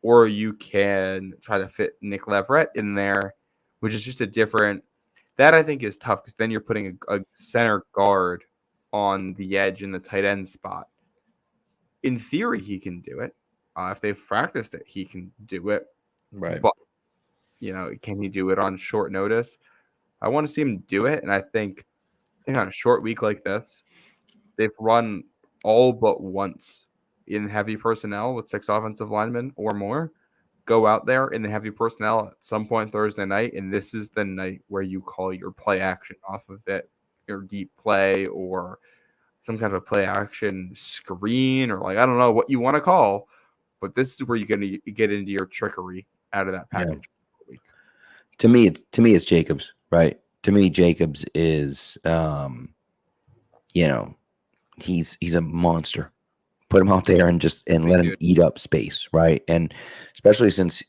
Or you can try to fit Nick Leverett in there, which is just a different – that I think is tough because then you're putting a center guard on the edge in the tight end spot. In theory, he can do it. If they've practiced it, he can do it. Right. But, can he do it on short notice? I want to see him do it, and I think on a short week like this, they've run all but once in heavy personnel with 6 offensive linemen or more. Go out there in the heavy personnel at some point Thursday night, and this is the night where you call your play action off of it, your deep play or some kind of a play action screen, or I don't know what you want to call, but this is where you're going to get into your trickery out of that package. Yeah. To me, it's Jacobs, right? To me, Jacobs is, he's a monster. Put him out there and let him eat up space, right? And especially since,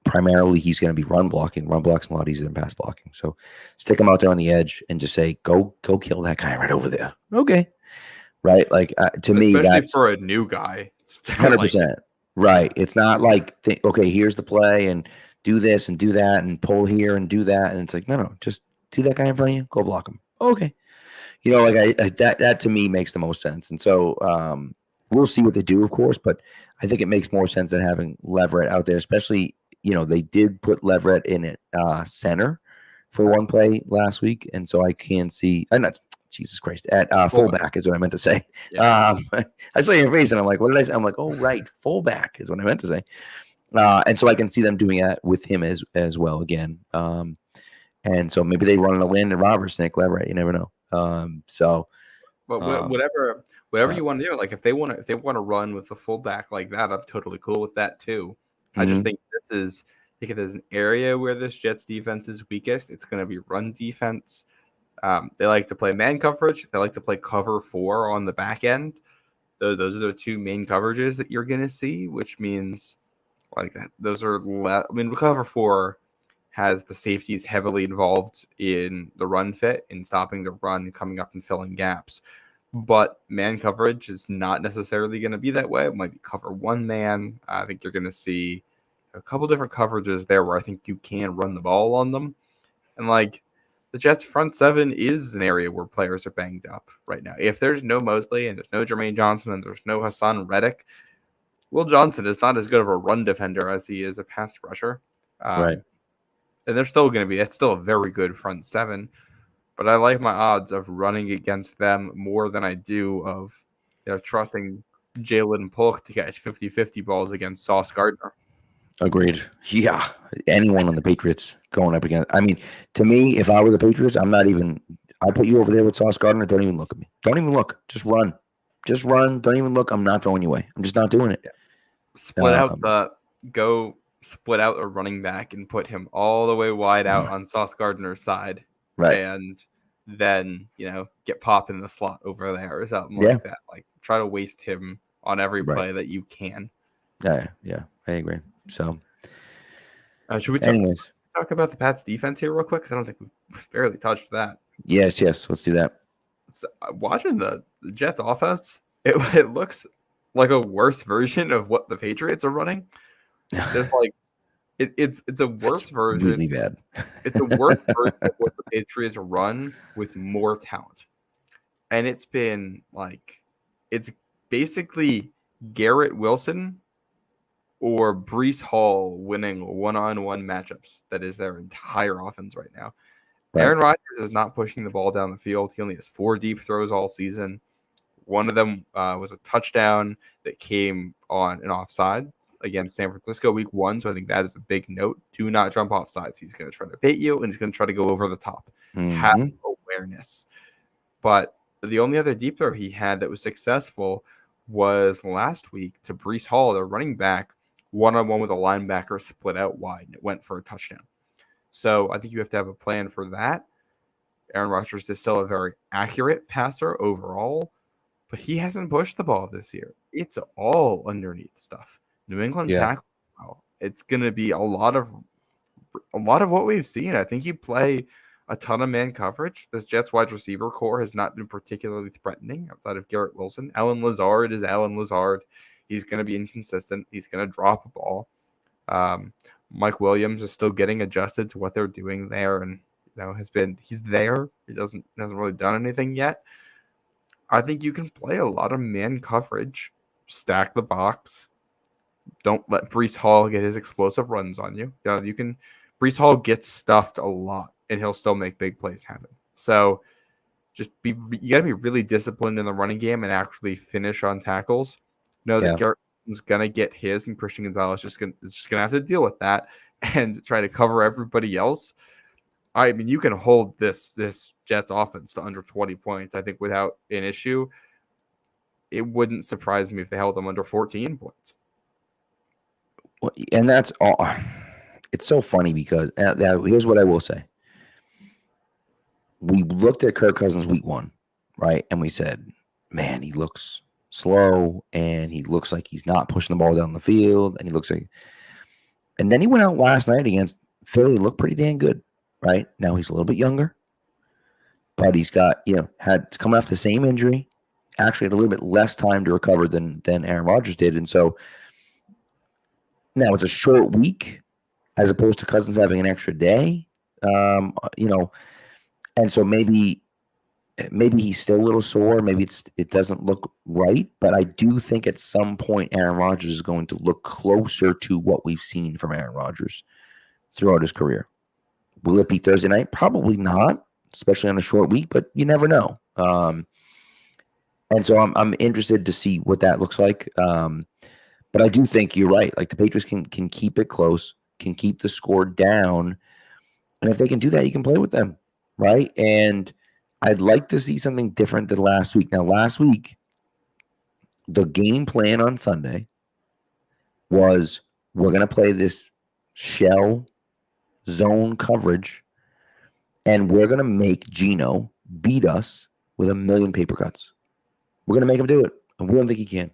primarily he's going to be run blocking. Run block's a lot easier than pass blocking. So stick him out there on the edge and just say, go kill that guy right over there. Okay. Right? To me, that's for a new guy. 100%. Right. It's not okay, here's the play and do this and do that and pull here and do that. And it's no, just see that guy in front of you, go block him. Okay. That to me makes the most sense. And so we'll see what they do, of course, but I think it makes more sense than having Leverett out there, especially, they did put Leverett in at center for one play last week. And so I can see, Jesus Christ, at fullback is what I meant to say. Yeah. I saw your face and I'm like, what did I say? I'm like, oh, right. Fullback is what I meant to say. And so I can see them doing that with him as well again. And so maybe they run a Landon Roberts, Nick Leverett. You never know. But whatever you want to do, if they want to run with a fullback like that, I'm totally cool with that too. Mm-hmm. I just think if there's an area where this Jets defense is weakest, it's going to be run defense. They like to play man coverage. They like to play cover 4 on the back end. Those are the 2 main coverages that you're going to see, which means those are cover 4 has the safeties heavily involved in the run fit and stopping the run, coming up and filling gaps. but man coverage is not necessarily going to be that way. It might be cover one man. I think you're going to see a couple different coverages there where I think you can run the ball on them. And like the Jets front seven is an area where players are banged up right now. If there's no Mosley and there's no Jermaine Johnson and there's no Hassan Reddick, Will Johnson is not as good of a run defender as he is a pass rusher. Right. And they're still going to be, it's still a very good front seven. But I like my odds of running against them more than I do of trusting Jalen Polk to catch 50-50 balls against Sauce Gardner. Agreed. Yeah. Anyone on the Patriots going up against. I mean, to me, if I were the Patriots, I'm not even. I'll put you over there with Sauce Gardner. Don't even look at me. Don't even look. Just run. Just run. Don't even look. I'm not throwing you away. I'm just not doing it. Yeah. Split out a running back and put him all the way wide out on Sauce Gardner's side. Right. And then, get Pop in the slot over there or something like that. Like, try to waste him on every play that you can. Yeah, I agree. So, should we talk about the Pats defense here real quick? Because I don't think we've barely touched that. Yes. Let's do that. So, watching the Jets offense, it looks like a worse version of what the Patriots are running. There's like, it's a worse version. Really bad. It's a worse version of what the Patriots run with more talent. And it's been like, it's basically Garrett Wilson or Breece Hall winning one-on-one matchups. That is their entire offense right now. Right. Aaron Rodgers is not pushing the ball down the field. He only has 4 deep throws all season. One of them was a touchdown that came on an offside against San Francisco week 1. So I think that is a big note. Do not jump off sides. He's going to try to bait you, and he's going to try to go over the top. Have awareness. But the only other deep throw he had that was successful was last week to Breece Hall, the running back, one-on-one with a linebacker split out wide, and it went for a touchdown. So I think you have to have a plan for that. Aaron Rodgers is still a very accurate passer overall, but he hasn't pushed the ball this year. It's all underneath stuff. New England tackle. It's going to be a lot of what we've seen. I think you play a ton of man coverage. This Jets wide receiver core has not been particularly threatening outside of Garrett Wilson. Allen Lazard is Allen Lazard. He's going to be inconsistent. He's going to drop a ball. Mike Williams is still getting adjusted to what they're doing there, and he's there. He hasn't really done anything yet. I think you can play a lot of man coverage, stack the box. Don't let Breece Hall get his explosive runs on you. Breece Hall gets stuffed a lot, and he'll still make big plays happen. So you got to be really disciplined in the running game and actually finish on tackles. Know that Garrett is going to get his, and Christian Gonzalez is just going to have to deal with that and try to cover everybody else. I mean, you can hold this Jets offense to under 20 points, I think, without an issue. It wouldn't surprise me if they held them under 14 points. Well, and that's all. It's so funny because here's what I will say. We looked at Kirk Cousins week 1, right? And we said, man, he looks slow and he looks like he's not pushing the ball down the field. And then he went out last night against Philly, looked pretty dang good. Right now he's a little bit younger, but he's got had come off the same injury, actually had a little bit less time to recover than Aaron Rodgers did, and so now it's a short week as opposed to Cousins having an extra day, and so maybe he's still a little sore, maybe it doesn't look right, but I do think at some point Aaron Rodgers is going to look closer to what we've seen from Aaron Rodgers throughout his career. Will it be Thursday night? Probably not, especially on a short week, but you never know. And so I'm interested to see what that looks like. But I do think you're right. Like the Patriots can keep it close, can keep the score down. And if they can do that, you can play with them, right? And I'd like to see something different than last week. Now, last week, the game plan on Sunday was we're going to play this shell zone coverage, and we're going to make Geno beat us with 1 million paper cuts. We're going to make him do it, and we don't think he can.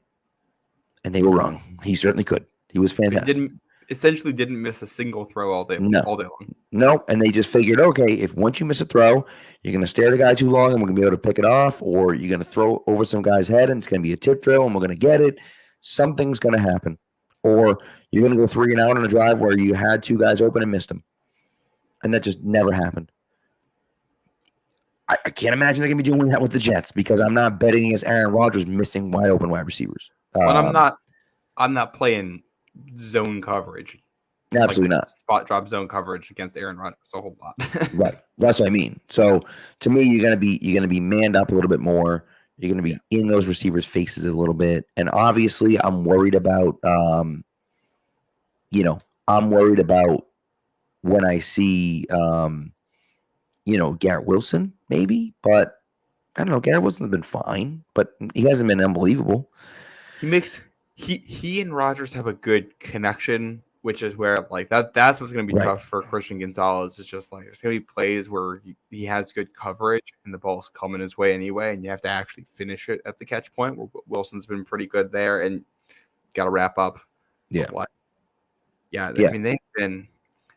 And they were wrong. He certainly could. He was fantastic. essentially didn't miss a single throw all day long. No, and they just figured, okay, if once you miss a throw, you're going to stare at a guy too long and we're going to be able to pick it off, or you're going to throw over some guy's head and it's going to be a tip drill and we're going to get it. Something's going to happen. Or you're going to go 3 and out on a drive where you had 2 guys open and missed them. And that just never happened. I can't imagine they're going to be doing that with the Jets because I'm not betting against Aaron Rodgers missing wide open wide receivers. Well, I'm not playing zone coverage. Absolutely not. Spot drop zone coverage against Aaron Rodgers a whole lot. Right. That's what I mean. So to me, you're gonna be manned up a little bit more. You're gonna be in those receivers' faces a little bit. And obviously I'm worried about I'm worried about when I see Garrett Wilson, maybe, but I don't know. Garrett Wilson's been fine, but he hasn't been unbelievable. He and Rodgers have a good connection, which is where that's what's going to be tough for Christian Gonzalez. It's just like there's going to be plays where he has good coverage and the ball's coming his way anyway, and you have to actually finish it at the catch point. Where Wilson's been pretty good there, and got to wrap up. Yeah. I mean they've been.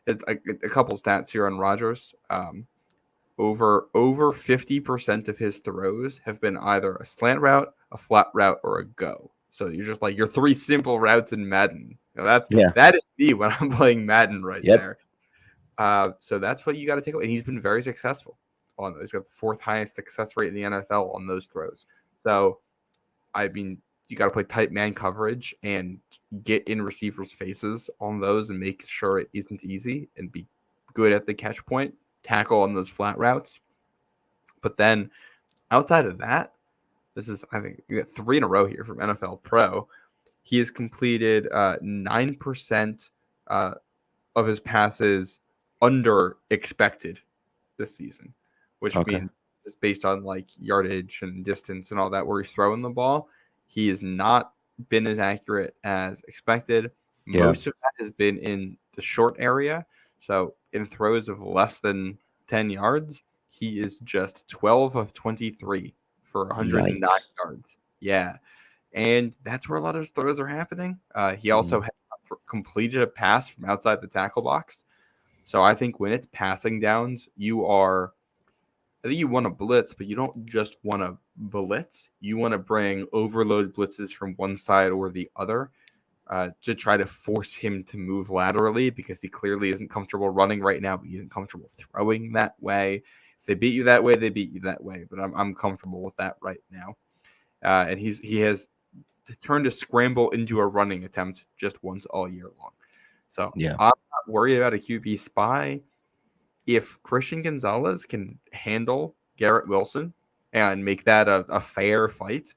It's a couple stats here on Rodgers. Over 50% of his throws have been either a slant route, a flat route, or a go. So you're just like your 3 simple routes in Madden. That is me when I'm playing Madden there. So that's what you got to take away. And he's been very successful on those. He's got the 4th highest success rate in the NFL on those throws. So I mean, you got to play tight man coverage and get in receivers' faces on those and make sure it isn't easy and be good at the catch point, tackle on those flat routes. But then outside of that, I think you got 3 in a row here from NFL Pro. He has completed 9% of his passes under expected this season, which means it's based on yardage and distance and all that where he's throwing the ball. He has not been as accurate as expected. Most of that has been in the short area. So in throws of less than 10 yards, he is just 12 of 23 for 109 yards. Yeah. And that's where a lot of his throws are happening. He also completed a pass from outside the tackle box. So I think when it's passing downs, you want to blitz, but you don't just want to blitz. You want to bring overload blitzes from one side or the other to try to force him to move laterally because he clearly isn't comfortable running right now, but he isn't comfortable throwing that way. If they beat you that way, they beat you that way. But I'm comfortable with that right now. And he has turned a scramble into a running attempt just once all year long. So I'm not worried about a QB spy. If Christian Gonzalez can handle Garrett Wilson and make that a fair fight,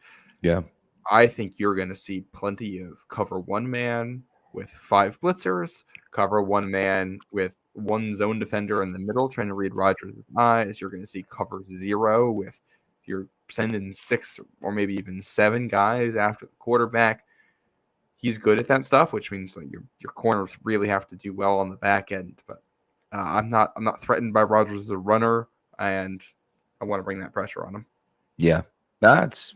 I think you're going to see plenty of cover 1 man with 5 blitzers, cover 1 man with 1 zone defender in the middle trying to read Rodgers' eyes. You're going to see cover 0 with you're sending 6 or maybe even 7 guys after the quarterback. He's good at that stuff, which means your corners really have to do well on the back end. But I'm not threatened by Rodgers as a runner, and I want to bring that pressure on him. Yeah, it's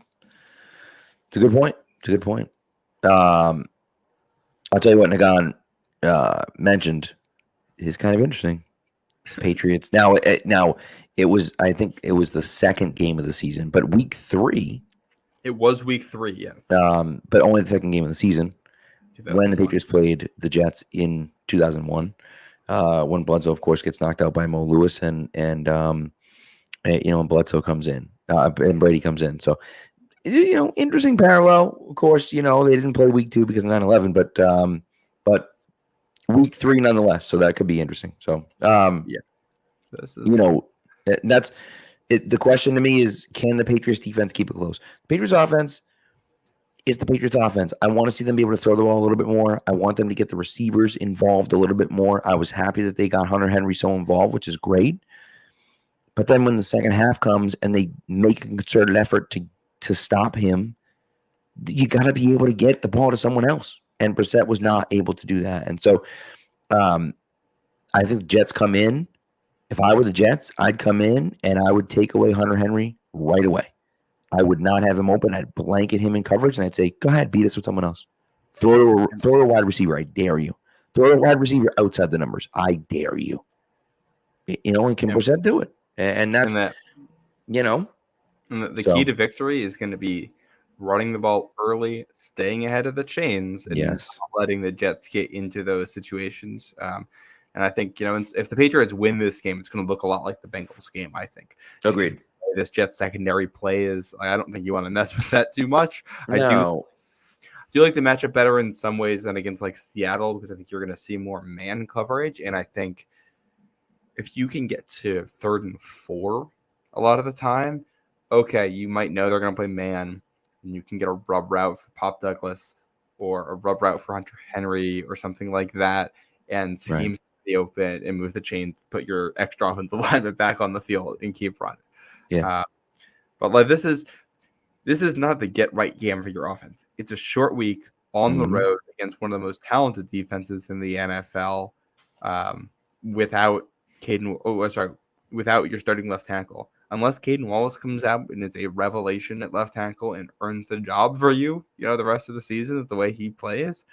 a good point. It's a good point. I'll tell you what Nagan mentioned is kind of interesting. Patriots. Now it was, I think it was the 2nd game of the season, but week 3. It was week 3, yes. But only the 2nd game of the season when the 2001. Patriots played the Jets in 2001. When Bledsoe, of course, gets knocked out by Mo Lewis and Bledsoe comes in and Brady comes in. So, interesting parallel. Of course, they didn't play week 2 because of 9/11, but week 3 nonetheless. So that could be interesting. So, this is... that's it. The question to me is, can the Patriots defense keep it close? The Patriots offense is the Patriots offense. I want to see them be able to throw the ball a little bit more. I want them to get the receivers involved a little bit more. I was happy that they got Hunter Henry so involved, which is great. But then when the second half comes and they make a concerted effort to stop him, you got to be able to get the ball to someone else. And Brissett was not able to do that. And so I think the Jets come in. If I were the Jets, I'd come in and I would take away Hunter Henry right away. I would not have him open. I'd blanket him in coverage, and I'd say, go ahead, beat us with someone else. Throw to a wide receiver. I dare you. Throw a wide receiver outside the numbers. I dare you. And can Brissett do it? And that's, and the key to victory is going to be running the ball early, staying ahead of the chains, and not letting the Jets get into those situations. And I think, if the Patriots win this game, it's going to look a lot like the Bengals game, I think. Agreed. This Jets secondary play is, I don't think you want to mess with that too much. No. I do like the matchup better in some ways than against like Seattle, because I think you're going to see more man coverage. And I think if you can get to 3rd and 4 a lot of the time, okay, you might know they're going to play man, and you can get a rub route for Pop Douglas or a rub route for Hunter Henry or something like that, and scheme the open and move the chain, put your extra offensive lineman back on the field and keep running. Yeah. But like this is not the get right game for your offense. It's a short week on the road against one of the most talented defenses in the NFL, without without your starting left tackle. Unless Caden Wallace comes out and is a revelation at left tackle and earns the job for you, the rest of the season, the way he plays,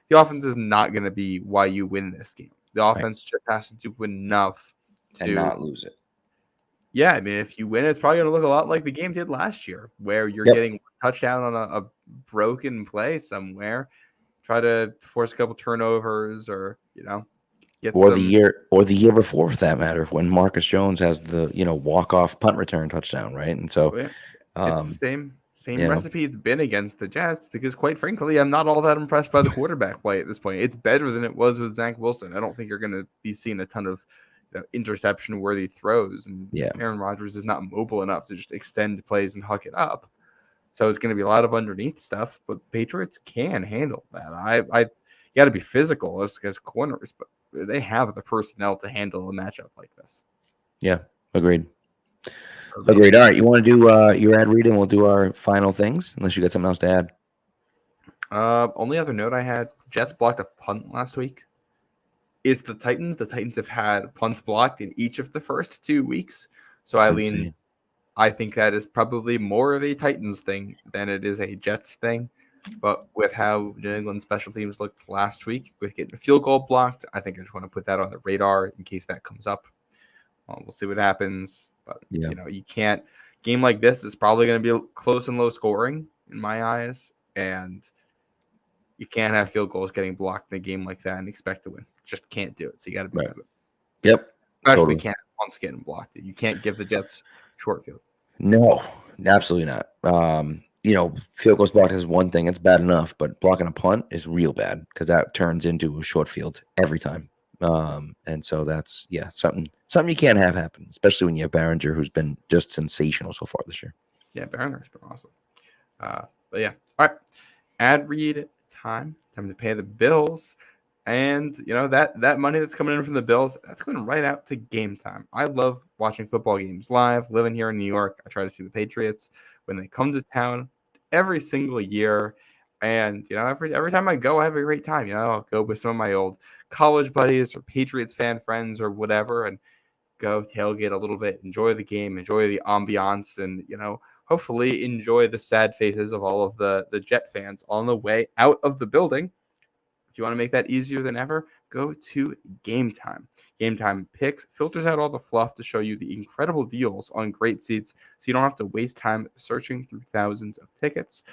the offense is not going to be why you win this game. The offense just has to do enough to not lose it. Yeah, I mean, if you win, it's probably going to look a lot like the game did last year, where you're getting a touchdown on a broken play somewhere, try to force a couple turnovers, or get the year before, for that matter, when Marcus Jones has the walk-off punt return touchdown, right? And so it's the same recipe it's been against the Jets, because quite frankly, I'm not all that impressed by the quarterback play at this point. It's better than it was with Zach Wilson. I don't think you're going to be seeing a ton of interception-worthy throws, and Aaron Rodgers is not mobile enough to just extend plays and huck it up. So it's going to be a lot of underneath stuff, but Patriots can handle that. I got to be physical as corners, but they have the personnel to handle a matchup like this. Yeah, agreed. All right, you want to do your ad read, and we'll do our final things, unless you got something else to add. Only other note I had: Jets blocked a punt last week. It's the Titans. The Titans have had punts blocked in each of the first 2 weeks. So I think that is probably more of a Titans thing than it is a Jets thing. But with how New England special teams looked last week, with getting a field goal blocked, I think I just want to put that on the radar in case that comes up. We'll see what happens. But, you can't – game like this is probably going to be close and low scoring in my eyes. And you can't have field goals getting blocked in a game like that and expect to win. Just can't do it. So you got to be good. Yep. Especially can't once getting blocked. You can't give the Jets short field. No, absolutely not. Field goals blocked is one thing. It's bad enough, but blocking a punt is real bad, because that turns into a short field every time. And so that's something you can't have happen, especially when you have Behringer, who's been just sensational so far this year. Yeah, Behringer's been awesome. But yeah, all right. Ad read time to pay the bills, and that money that's coming in from the bills, that's going right out to Game Time. I love watching football games live. Living here in New York, I try to see the Patriots when they come to town every single year. And, every time I go, I have a great time. I'll go with some of my old college buddies or Patriots fan friends or whatever, and go tailgate a little bit, enjoy the game, enjoy the ambiance, and, hopefully enjoy the sad faces of all of the Jet fans on the way out of the building. If you want to make that easier than ever, go to Game Time. Game Time picks filters out all the fluff to show you the incredible deals on great seats, so you don't have to waste time searching through thousands of tickets.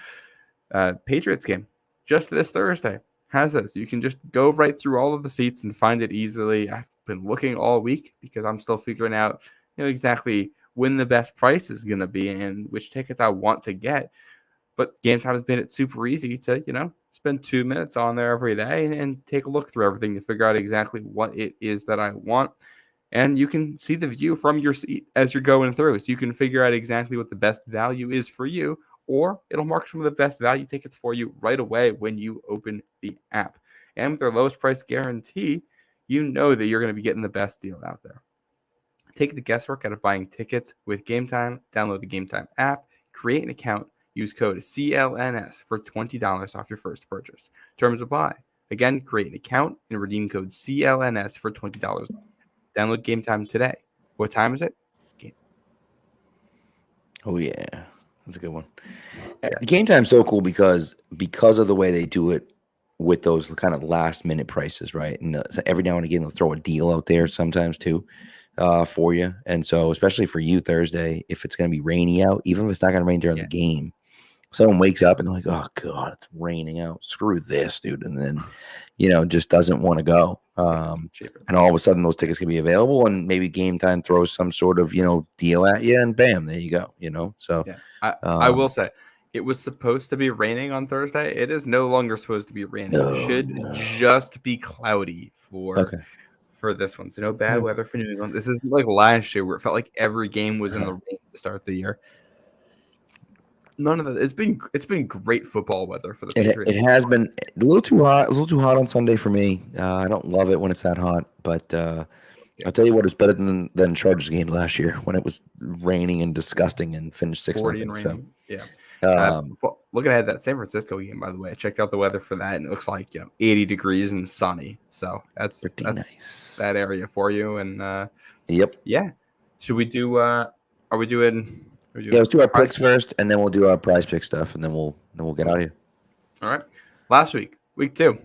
Patriots game just this Thursday has this. You can just go right through all of the seats and find it easily. I've been looking all week because I'm still figuring out exactly when the best price is going to be and which tickets I want to get. But Game Time has made it super easy to spend 2 minutes on there every day and take a look through everything to figure out exactly what it is that I want. And you can see the view from your seat as you're going through, so you can figure out exactly what the best value is for you, or it'll mark some of the best value tickets for you right away when you open the app. And with their lowest price guarantee, you know that you're going to be getting the best deal out there. Take the guesswork out of buying tickets with Game Time. Download the Game Time app, create an account, use code CLNS for $20 off your first purchase. Terms apply. Again, create an account and redeem code CLNS for $20. Download Game Time today. What time is it? Oh, yeah. That's a good one. Yeah. Game Time's so cool because of the way they do it. with those kind of last minute prices, right? And so every now and again they'll throw a deal out there sometimes too, for you. And so especially for you Thursday, if it's going to be rainy out, even if it's not going to rain during the game, someone wakes up and they're like, "Oh God, it's raining out. Screw this, dude!" And then, just doesn't want to go. And all of a sudden, those tickets can be available, and maybe Game Time throws some sort of deal at you, and bam, there you go. So I will say. It was supposed to be raining on Thursday. It is no longer supposed to be raining. It should just be cloudy for this one. So no bad weather for New England. This isn't like last year where it felt like every game was in the rain to start the year. None of that. It's been great football weather for the Patriots. It has been a little too hot. It was a little too hot on Sunday for me. I don't love it when it's that hot, but I'll tell you what, it's better than Chargers games last year when it was raining and disgusting and finished 6-0. and raining. Looking ahead at that San Francisco game, by the way, I checked out the weather for that, and it looks like 80 degrees and sunny. So that's nice. That area for you. And should we do? Are we doing? Let's do our picks first, and then we'll do our prize pick stuff, and then we'll get out of here. All right. Last week, week 2,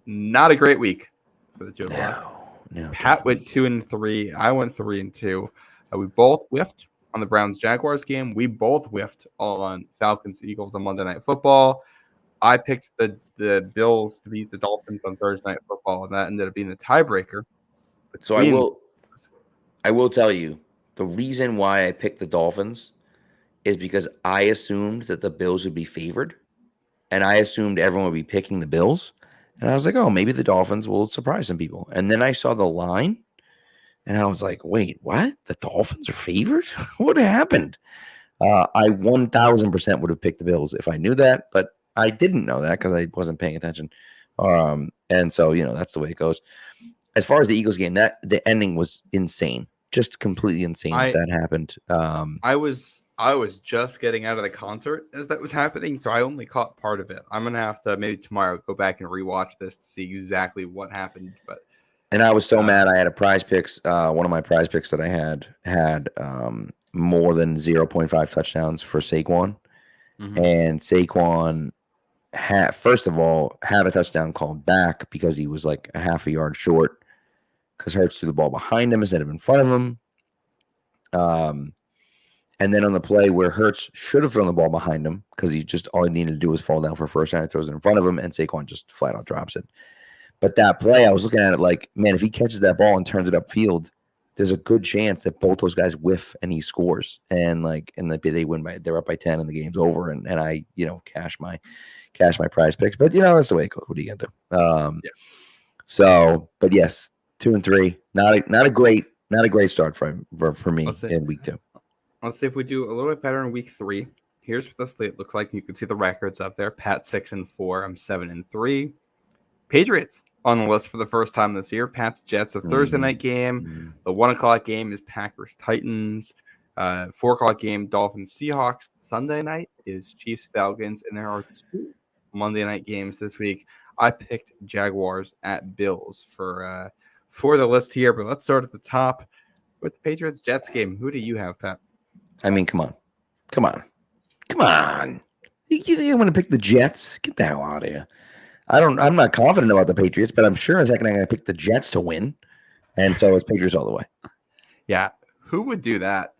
not a great week for the two of us. No, Pat went 2-3. I went 3-2. We both whiffed on the Browns-Jaguars game. We both whiffed on Falcons-Eagles on Monday Night Football. I picked the Bills to beat the Dolphins on Thursday Night Football, and that ended up being the tiebreaker. So I will tell you the reason why I picked the Dolphins is because I assumed that the Bills would be favored, and I assumed everyone would be picking the Bills. And I was like, oh, maybe the Dolphins will surprise some people. And then I saw the line, and I was like, wait, what? The Dolphins are favored? What happened? I 1,000% would have picked the Bills if I knew that, but I didn't know that because I wasn't paying attention. And so, that's the way it goes. As far as the Eagles game, the ending was insane. Just completely insane that happened. I was just getting out of the concert as that was happening, so I only caught part of it. I'm gonna have to maybe tomorrow go back and rewatch this to see exactly what happened. And I was so mad. I had a prize picks. One of my prize picks that I had more than 0.5 touchdowns for Saquon, and Saquon first of all had a touchdown called back because he was like a half a yard short because Hurts threw the ball behind him instead of in front of him. And then on the play where Hurts should have thrown the ball behind him because all he needed to do was fall down for a first down, he throws it in front of him, and Saquon just flat out drops it. But that play, I was looking at it like, man, if he catches that ball and turns it upfield, there's a good chance that both those guys whiff and he scores. And they win they're up by 10 and the game's over. And I, cash my prize picks. But that's the way it goes. What do you get there? So, but yes, 2-3, not a great start for me in week 2. Let's see if we do a little bit better in week 3. Here's what the slate looks like. You can see the records up there. Pat 6-4. I'm 7-3. Patriots on the list for the first time this year. Pat's Jets, a Thursday night game. The 1:00 game is Packers Titans. 4:00 game Dolphins Seahawks. Sunday night is Chiefs Falcons, and there are 2 Monday night games this week. I picked Jaguars at Bills for the list here, but let's start at the top with the Patriots Jets game. Who do you have, Pat? I mean, come on. You want to pick the Jets? Get the hell out of here. I'm not confident about the Patriots, but I'm sure as heck I'm going to pick the Jets to win. And so it's Patriots all the way. Yeah. Who would do that?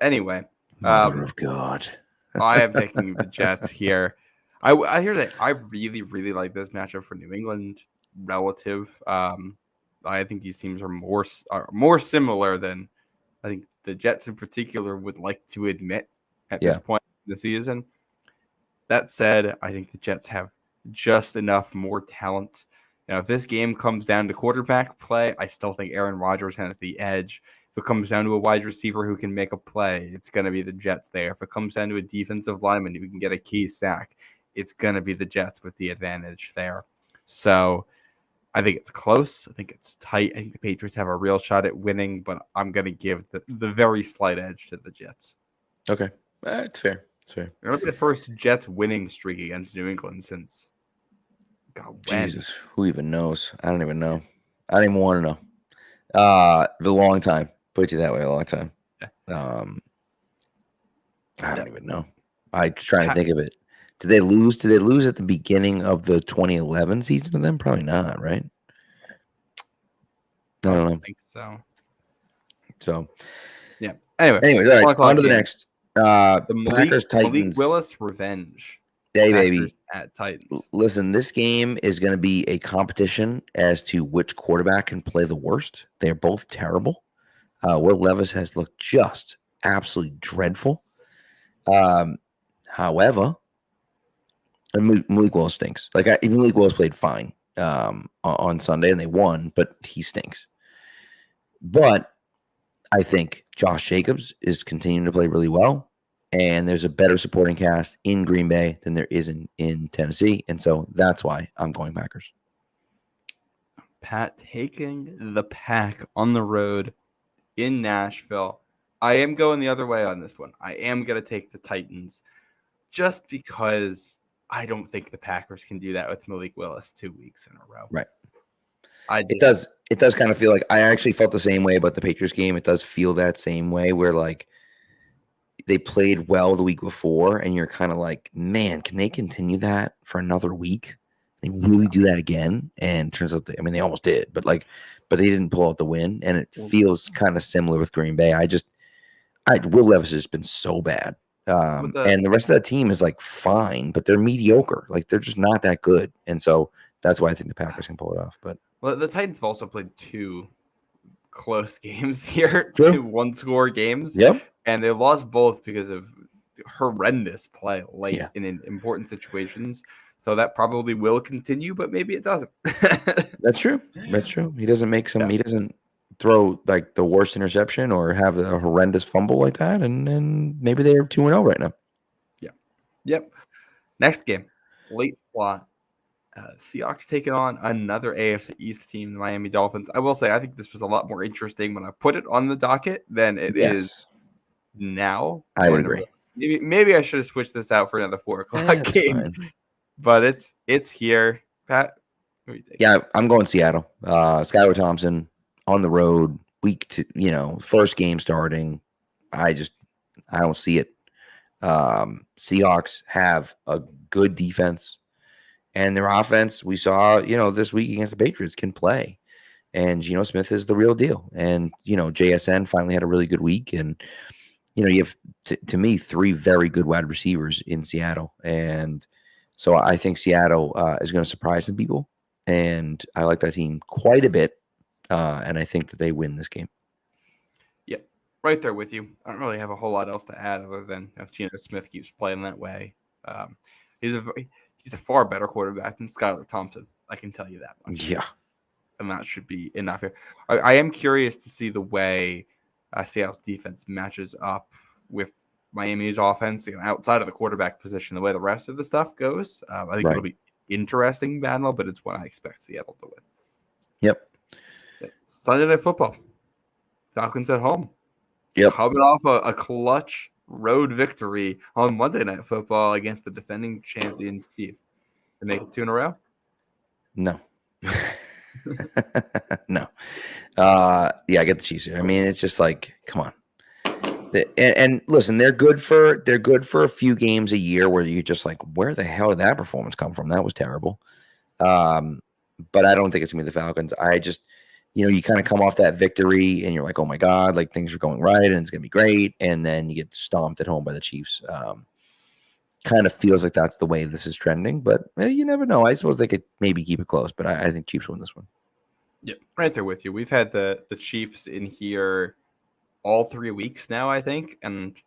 Anyway. Mother of God. I am picking the Jets here. I hear that I really, really like this matchup for New England relative. I think these teams are more similar than I think the Jets in particular would like to admit at this point in the season. That said, I think the Jets have just enough more talent. Now, if this game comes down to quarterback play, I still think Aaron Rodgers has the edge. If it comes down to a wide receiver who can make a play, it's going to be the Jets there. If it comes down to a defensive lineman who can get a key sack, it's going to be the Jets with the advantage there. So I think it's close. I think it's tight. I think the Patriots have a real shot at winning, but I'm going to give the very slight edge to the Jets. Okay. It's fair. It'll be the first Jets winning streak against New England since when? Jesus, who even knows? I don't even know. I don't even want to know. A long time. Put it that way, a long time. Yeah. I don't even know. I'm trying to think of it. Did they lose? Did they lose at the beginning of the 2011 season to them? Probably not, right? I don't know. think so. So, yeah. Anyways, all right. 1 o'clock On to the game. next. The Packers Malik Titans. Willis revenge. Hey, Packers baby. at Titans. Listen, this game is going to be a competition as to which quarterback can play the worst. They're both terrible. Will Levis has looked just absolutely dreadful. However, Malik Willis stinks. Even Malik Willis played fine on Sunday, and they won, but he stinks. But I think Josh Jacobs is continuing to play really well, and there's a better supporting cast in Green Bay than there is in Tennessee, and so that's why I'm going Packers. Pat taking the Pack on the road in Nashville. I am going the other way on this one. I am going to take the Titans just because I don't think the Packers can do that with Malik Willis 2 weeks in a row. Right. It does kind of feel like I actually felt the same way about the Patriots game. It does feel that same way where like they played well the week before and you're kind of like, man, can they continue that for another week? They really do that again? And it turns out they almost did, but they didn't pull out the win. And it feels kind of similar with Green Bay. Will Levis has been so bad. And the rest of that team is like fine, but they're mediocre. Like they're just not that good. And so that's why I think the Packers can pull it off. But the Titans have also played 2 close games here, True. 2 one-score games. Yep. And they lost both because of horrendous play late in important situations. So that probably will continue, but maybe it doesn't. That's true. He doesn't make some. Yeah. He doesn't throw like the worst interception or have a horrendous fumble like that, and maybe they are 2-0 right now. Yeah. Yep. Next game, late slot. Seahawks taking on another AFC East team, the Miami Dolphins. I will say I think this was a lot more interesting when I put it on the docket than it is now. I would agree. Maybe I should have switched this out for another 4 o'clock game. Fine. But it's here. Pat, what do you think? Yeah, I'm going Seattle. Skylar Thompson on the road, week 2, first game starting. I don't see it. Seahawks have a good defense, and their offense we saw, this week against the Patriots can play. And Geno Smith is the real deal. And JSN finally had a really good week, and you have to me 3 very good wide receivers in Seattle, and so I think Seattle is going to surprise some people, and I like that team quite a bit, and I think that they win this game. Yep, right there with you. I don't really have a whole lot else to add other than if Geno Smith keeps playing that way. He's a far better quarterback than Skylar Thompson. I can tell you that much. Yeah, and that should be enough here. I am curious to see the way Seattle's defense matches up with Miami's offense, outside of the quarterback position, the way the rest of the stuff goes. I think it'll be interesting battle, but it's one I expect Seattle to win. Yep. Sunday Night Football. Falcons at home. Yep. Coming off a clutch road victory on Monday Night Football against the defending champion Chiefs. To make it 2 in a row? No. No. I get the Chiefs here. It's just like, come on. And listen, they're good for a few games a year where you're just like, where the hell did that performance come from? That was terrible. But I don't think it's gonna be the Falcons. I just, you kind of come off that victory and you're like, oh my God, like things are going right and it's gonna be great, and then you get stomped at home by the Chiefs. Kind of feels like that's the way this is trending, but you never know. I suppose they could maybe keep it close, but I think Chiefs win this one. Yep, right there with you. We've had the Chiefs in here all 3 weeks now, I think, and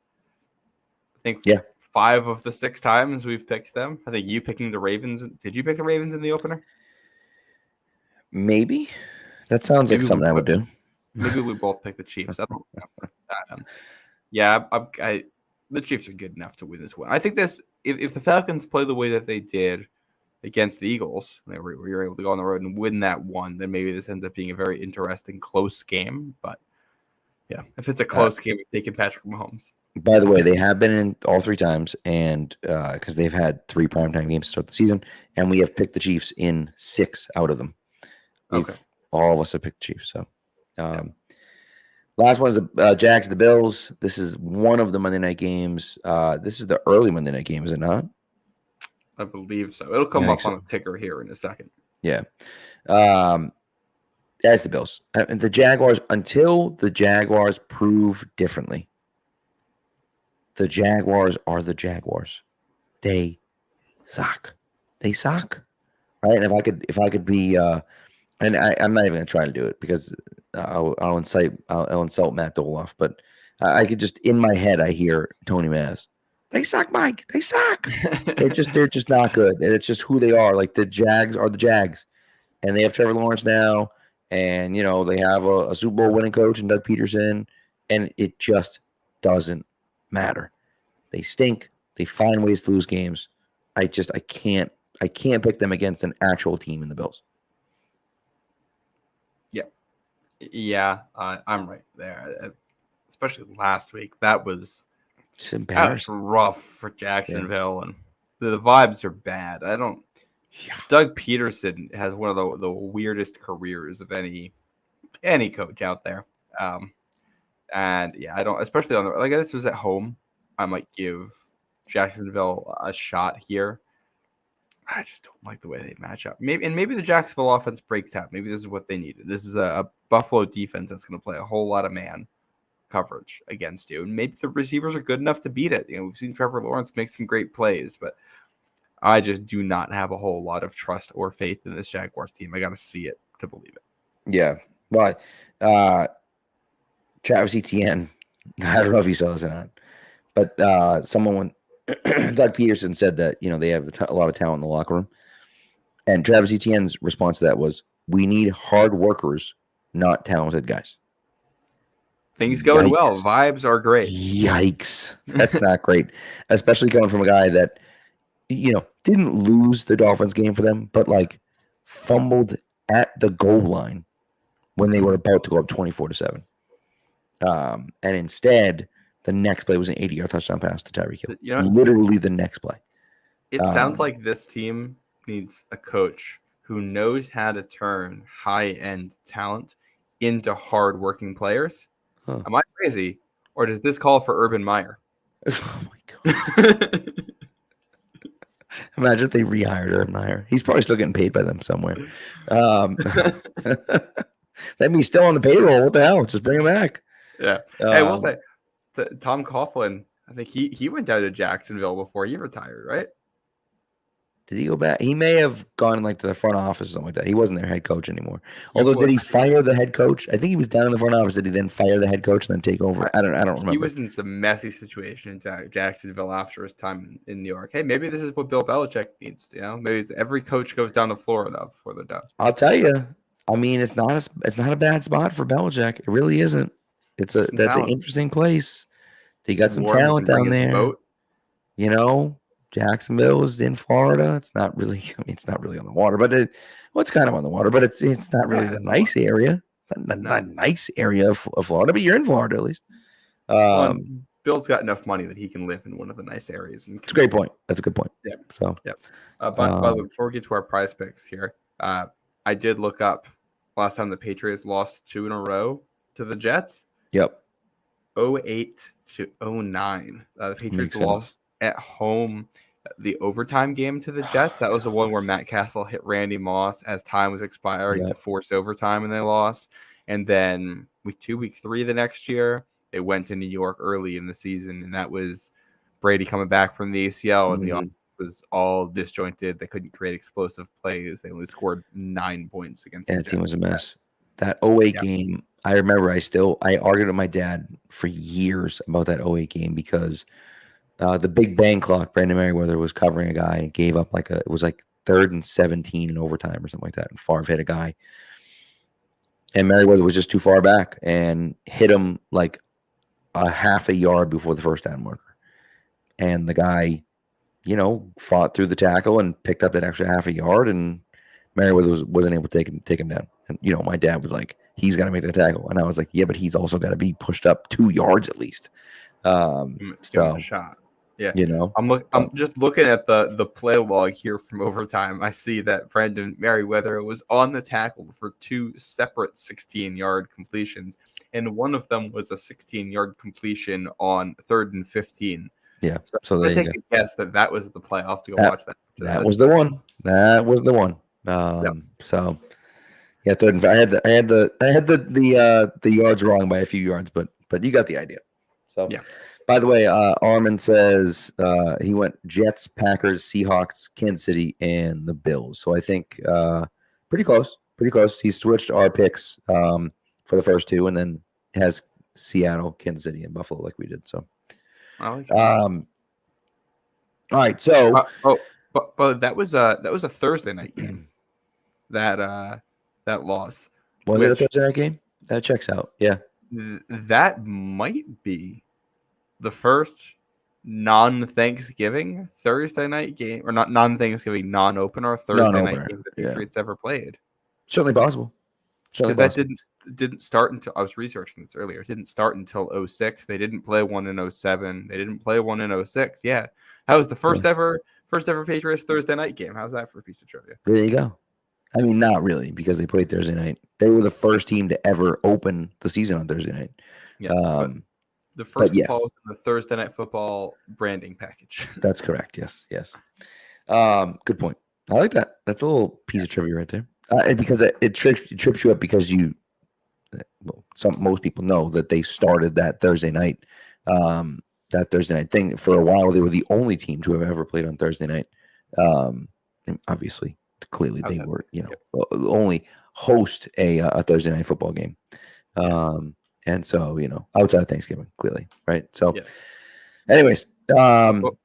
I think 5 of the 6 times we've picked them. I think you picking the Ravens. Did you pick the Ravens in the opener? Maybe. That sounds like something I would do. Maybe we both picked the Chiefs. The Chiefs are good enough to win this one. I think if the Falcons play the way that they did against the Eagles, we were able to go on the road and win that one, then maybe this ends up being a very interesting, close game. But yeah, if it's a close game, we're taking Patrick Mahomes. By the way, they have been in all 3 times, and because they've had 3 primetime games to start the season, and we have picked the Chiefs in 6 out of them. All of us have picked the Chiefs. So, last one is the Jags, the Bills. This is one of the Monday night games. This is the early Monday night game, is it not? I believe so. It'll come I up think on the ticker here in a second. Yeah. That's the Bills. And the Jaguars, until the Jaguars prove differently, the Jaguars are the Jaguars. They suck. They suck. Right? And if I could be and I'm not even gonna try to do it because I'll insult Matt Doloff, but I could just in my head I hear Tony Maz. They suck, Mike. They suck. They're just not good. And it's just who they are. Like the Jags are the Jags. And they have Trevor Lawrence now, and they have a Super Bowl winning coach and Doug Peterson, and it just doesn't matter. They stink. They find ways to lose games. I can't pick them against an actual team in the Bills. Yeah, I'm right there. Especially last week, that was embarrassing. Rough for Jacksonville, and the vibes are bad. Yeah. Doug Peterson has one of the weirdest careers of any coach out there. And yeah, I don't, especially on this was at home. I might give Jacksonville a shot here. I just don't like the way they match up. Maybe the Jacksonville offense breaks out. Maybe this is what they needed. This is a Buffalo defense that's going to play a whole lot of man coverage against you, and maybe the receivers are good enough to beat it. We've seen Trevor Lawrence make some great plays, but I just do not have a whole lot of trust or faith in this Jaguars team. I got to see it to believe it. Yeah, but Travis Etienne, I don't know if you saw this or not, but Doug Peterson said that they have a lot of talent in the locker room, and Travis Etienne's response to that was, "We need hard workers, not talented guys." Things going well. Vibes are great. Yikes. That's not great, especially coming from a guy that didn't lose the Dolphins game for them, but fumbled at the goal line when they were about to go up 24-7. And instead, the next play was an 80-yard touchdown pass to Tyreek Hill. Literally the next play. It sounds like this team needs a coach who knows how to turn high-end talent into hard-working players. Huh. Am I crazy, or does this call for Urban Meyer? Oh my god! Imagine if they rehired Urban Meyer. He's probably still getting paid by them somewhere. That means still on the payroll. What the hell? Just bring him back. Yeah. Hey, we'll say Tom Coughlin. I think he went down to Jacksonville before he retired, right? Did he go back? He may have gone to the front office or something like that. He wasn't their head coach anymore. Although, did he fire the head coach? I think he was down in the front office. Did he then fire the head coach and then take over? I don't remember. He was in some messy situation in Jacksonville after his time in New York. Hey, maybe this is what Bill Belichick needs. Maybe every coach goes down to Florida before they're done. I'll tell you. I mean, it's not a bad spot for Belichick. It really isn't. That's an interesting place. They got some talent down there. Jacksonville is in Florida. It's not really. I mean, it's not really on the water, but it's kind of on the water. But it's not really the nice area. It's not a nice area of Florida, but you're in Florida at least. Bill's got enough money that he can live in one of the nice areas. It's a great point. That's a good point. Yeah. So. Yep. By the way, before we get to our prize picks here, I did look up last time the Patriots lost 2 in a row to the Jets. Yep. 08 to 09. The Patriots lost at home the overtime game to the Jets. That was the one where Matt Castle hit Randy Moss as time was expiring to force overtime, and they lost. And then week 3 the next year, they went to New York early in the season, and that was Brady coming back from the ACL, and the offense was all disjointed. They couldn't create explosive plays. They only scored 9 points against the Jets. That team was a mess. That 08 game, I remember I argued with my dad for years about that 08 game because the Big Bang clock, Brandon Merriweather was covering a guy and gave up it was 3rd and 17 in overtime or something like that. And Favre hit a guy. And Merriweather was just too far back and hit him a half a yard before the first down marker. And the guy, fought through the tackle and picked up that extra half a yard, and Merriweather wasn't able to take him down. And, my dad was like, he's got to make the tackle. And I was like, yeah, but he's also got to be pushed up 2 yards at least. So, shot. Yeah, I'm just looking at the play log here from overtime. I see that Brandon Merriweather was on the tackle for 2 separate 16-yard completions, and one of them was a 16-yard completion on 3rd and 15. Yeah. So So I'm there gonna you take go. a guess that was the play. I'll have to go That, watch that. that was the one. That was the one. Yep. So yeah, third and I had the yards wrong by a few yards, but you got the idea. So Yeah. By the way, Armin says he went Jets, Packers, Seahawks, Kansas City, and the Bills. So I think pretty close. Pretty close. He switched our picks for the first two, and then has Seattle, Kansas City, and Buffalo like we did. So, I like it. all right. So, but that was a Thursday night game. That loss. was it a Thursday night game? That checks out. Yeah. That might be the first non-Thanksgiving Thursday night game, or not non-Thanksgiving, non-opener Thursday night game the Patriots ever played. Certainly possible. Because that didn't start until I was researching this earlier. It didn't start until 06. They didn't play one in 07. They didn't play one in 06. Yeah, that was the first ever Patriots Thursday night game. How's that for a piece of trivia? There you go. I mean, not really, because they played Thursday night. They were the first team to ever open the season on Thursday night. Yeah, the first falls in the Thursday Night Football branding package. That's correct. Yes. Good point. I like that. That's a little piece of trivia right there. And because it trips you up because most people know that they started that Thursday night thing for a while. They were the only team to have ever played on Thursday night. And obviously, clearly they were, only host a Thursday night football game. And so, outside of Thanksgiving, clearly, right? So, anyways, real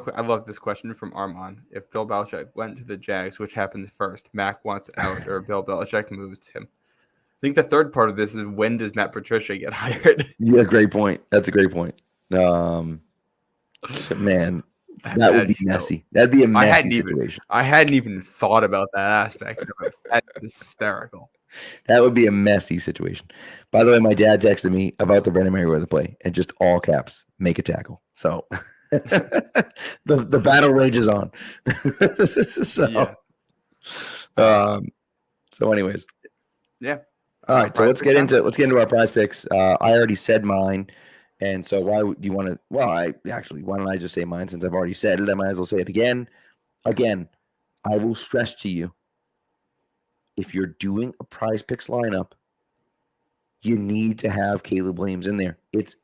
quick, I love this question from Armand. If Bill Belichick went to the Jags, which happened first? Mac wants out, or Bill Belichick moves him? I think the third part of this is, when does Matt Patricia get hired? Yeah, great point. That's a great point. Man, that would be messy. That'd be a messy situation. I hadn't even thought about that aspect of it. That's hysterical. That would be a messy situation. By the way, my dad texted me about the Brendan Merriweather play, and just all caps, make a tackle. So the battle rages on. So anyways. Yeah. All right. So let's get into our prize picks. I already said mine. And so why would you want to? Well, why don't I just say mine, since I've already said it? I might as well say it again. Again, I will stress to you, if you're doing a prize picks lineup, you need to have Caleb Williams in there. It's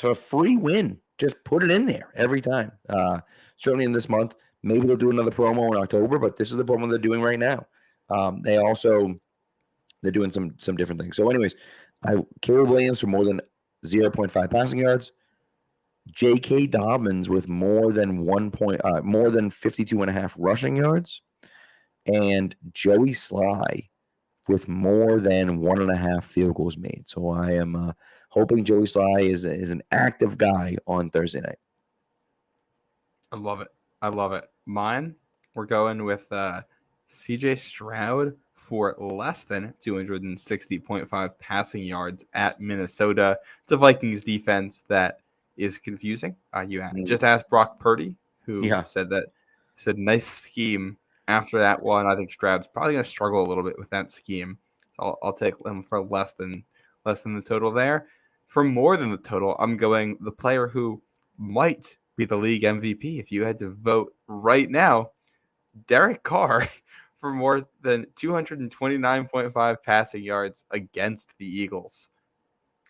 a free win. Just put it in there every time. Certainly in this month. Maybe they'll do another promo in October, but this is the promo they're doing right now. They're doing some different things. So anyways, Caleb Williams for more than 0.5 passing yards. J.K. Dobbins with more than 52.5 rushing yards. And Joey Sly with more than 1.5 field goals made. So I am hoping Joey Sly is an active guy on Thursday night. I love it. Mine, we're going with C.J. Stroud for less than 260.5 passing yards at Minnesota. It's a Vikings defense that is confusing. You just asked Brock Purdy, who said nice scheme. After that one, I think Stroud's probably going to struggle a little bit with that scheme. So I'll take him for less than the total there. For more than the total, I'm going the player who might be the league MVP if you had to vote right now, Derek Carr, for more than 229.5 passing yards against the Eagles.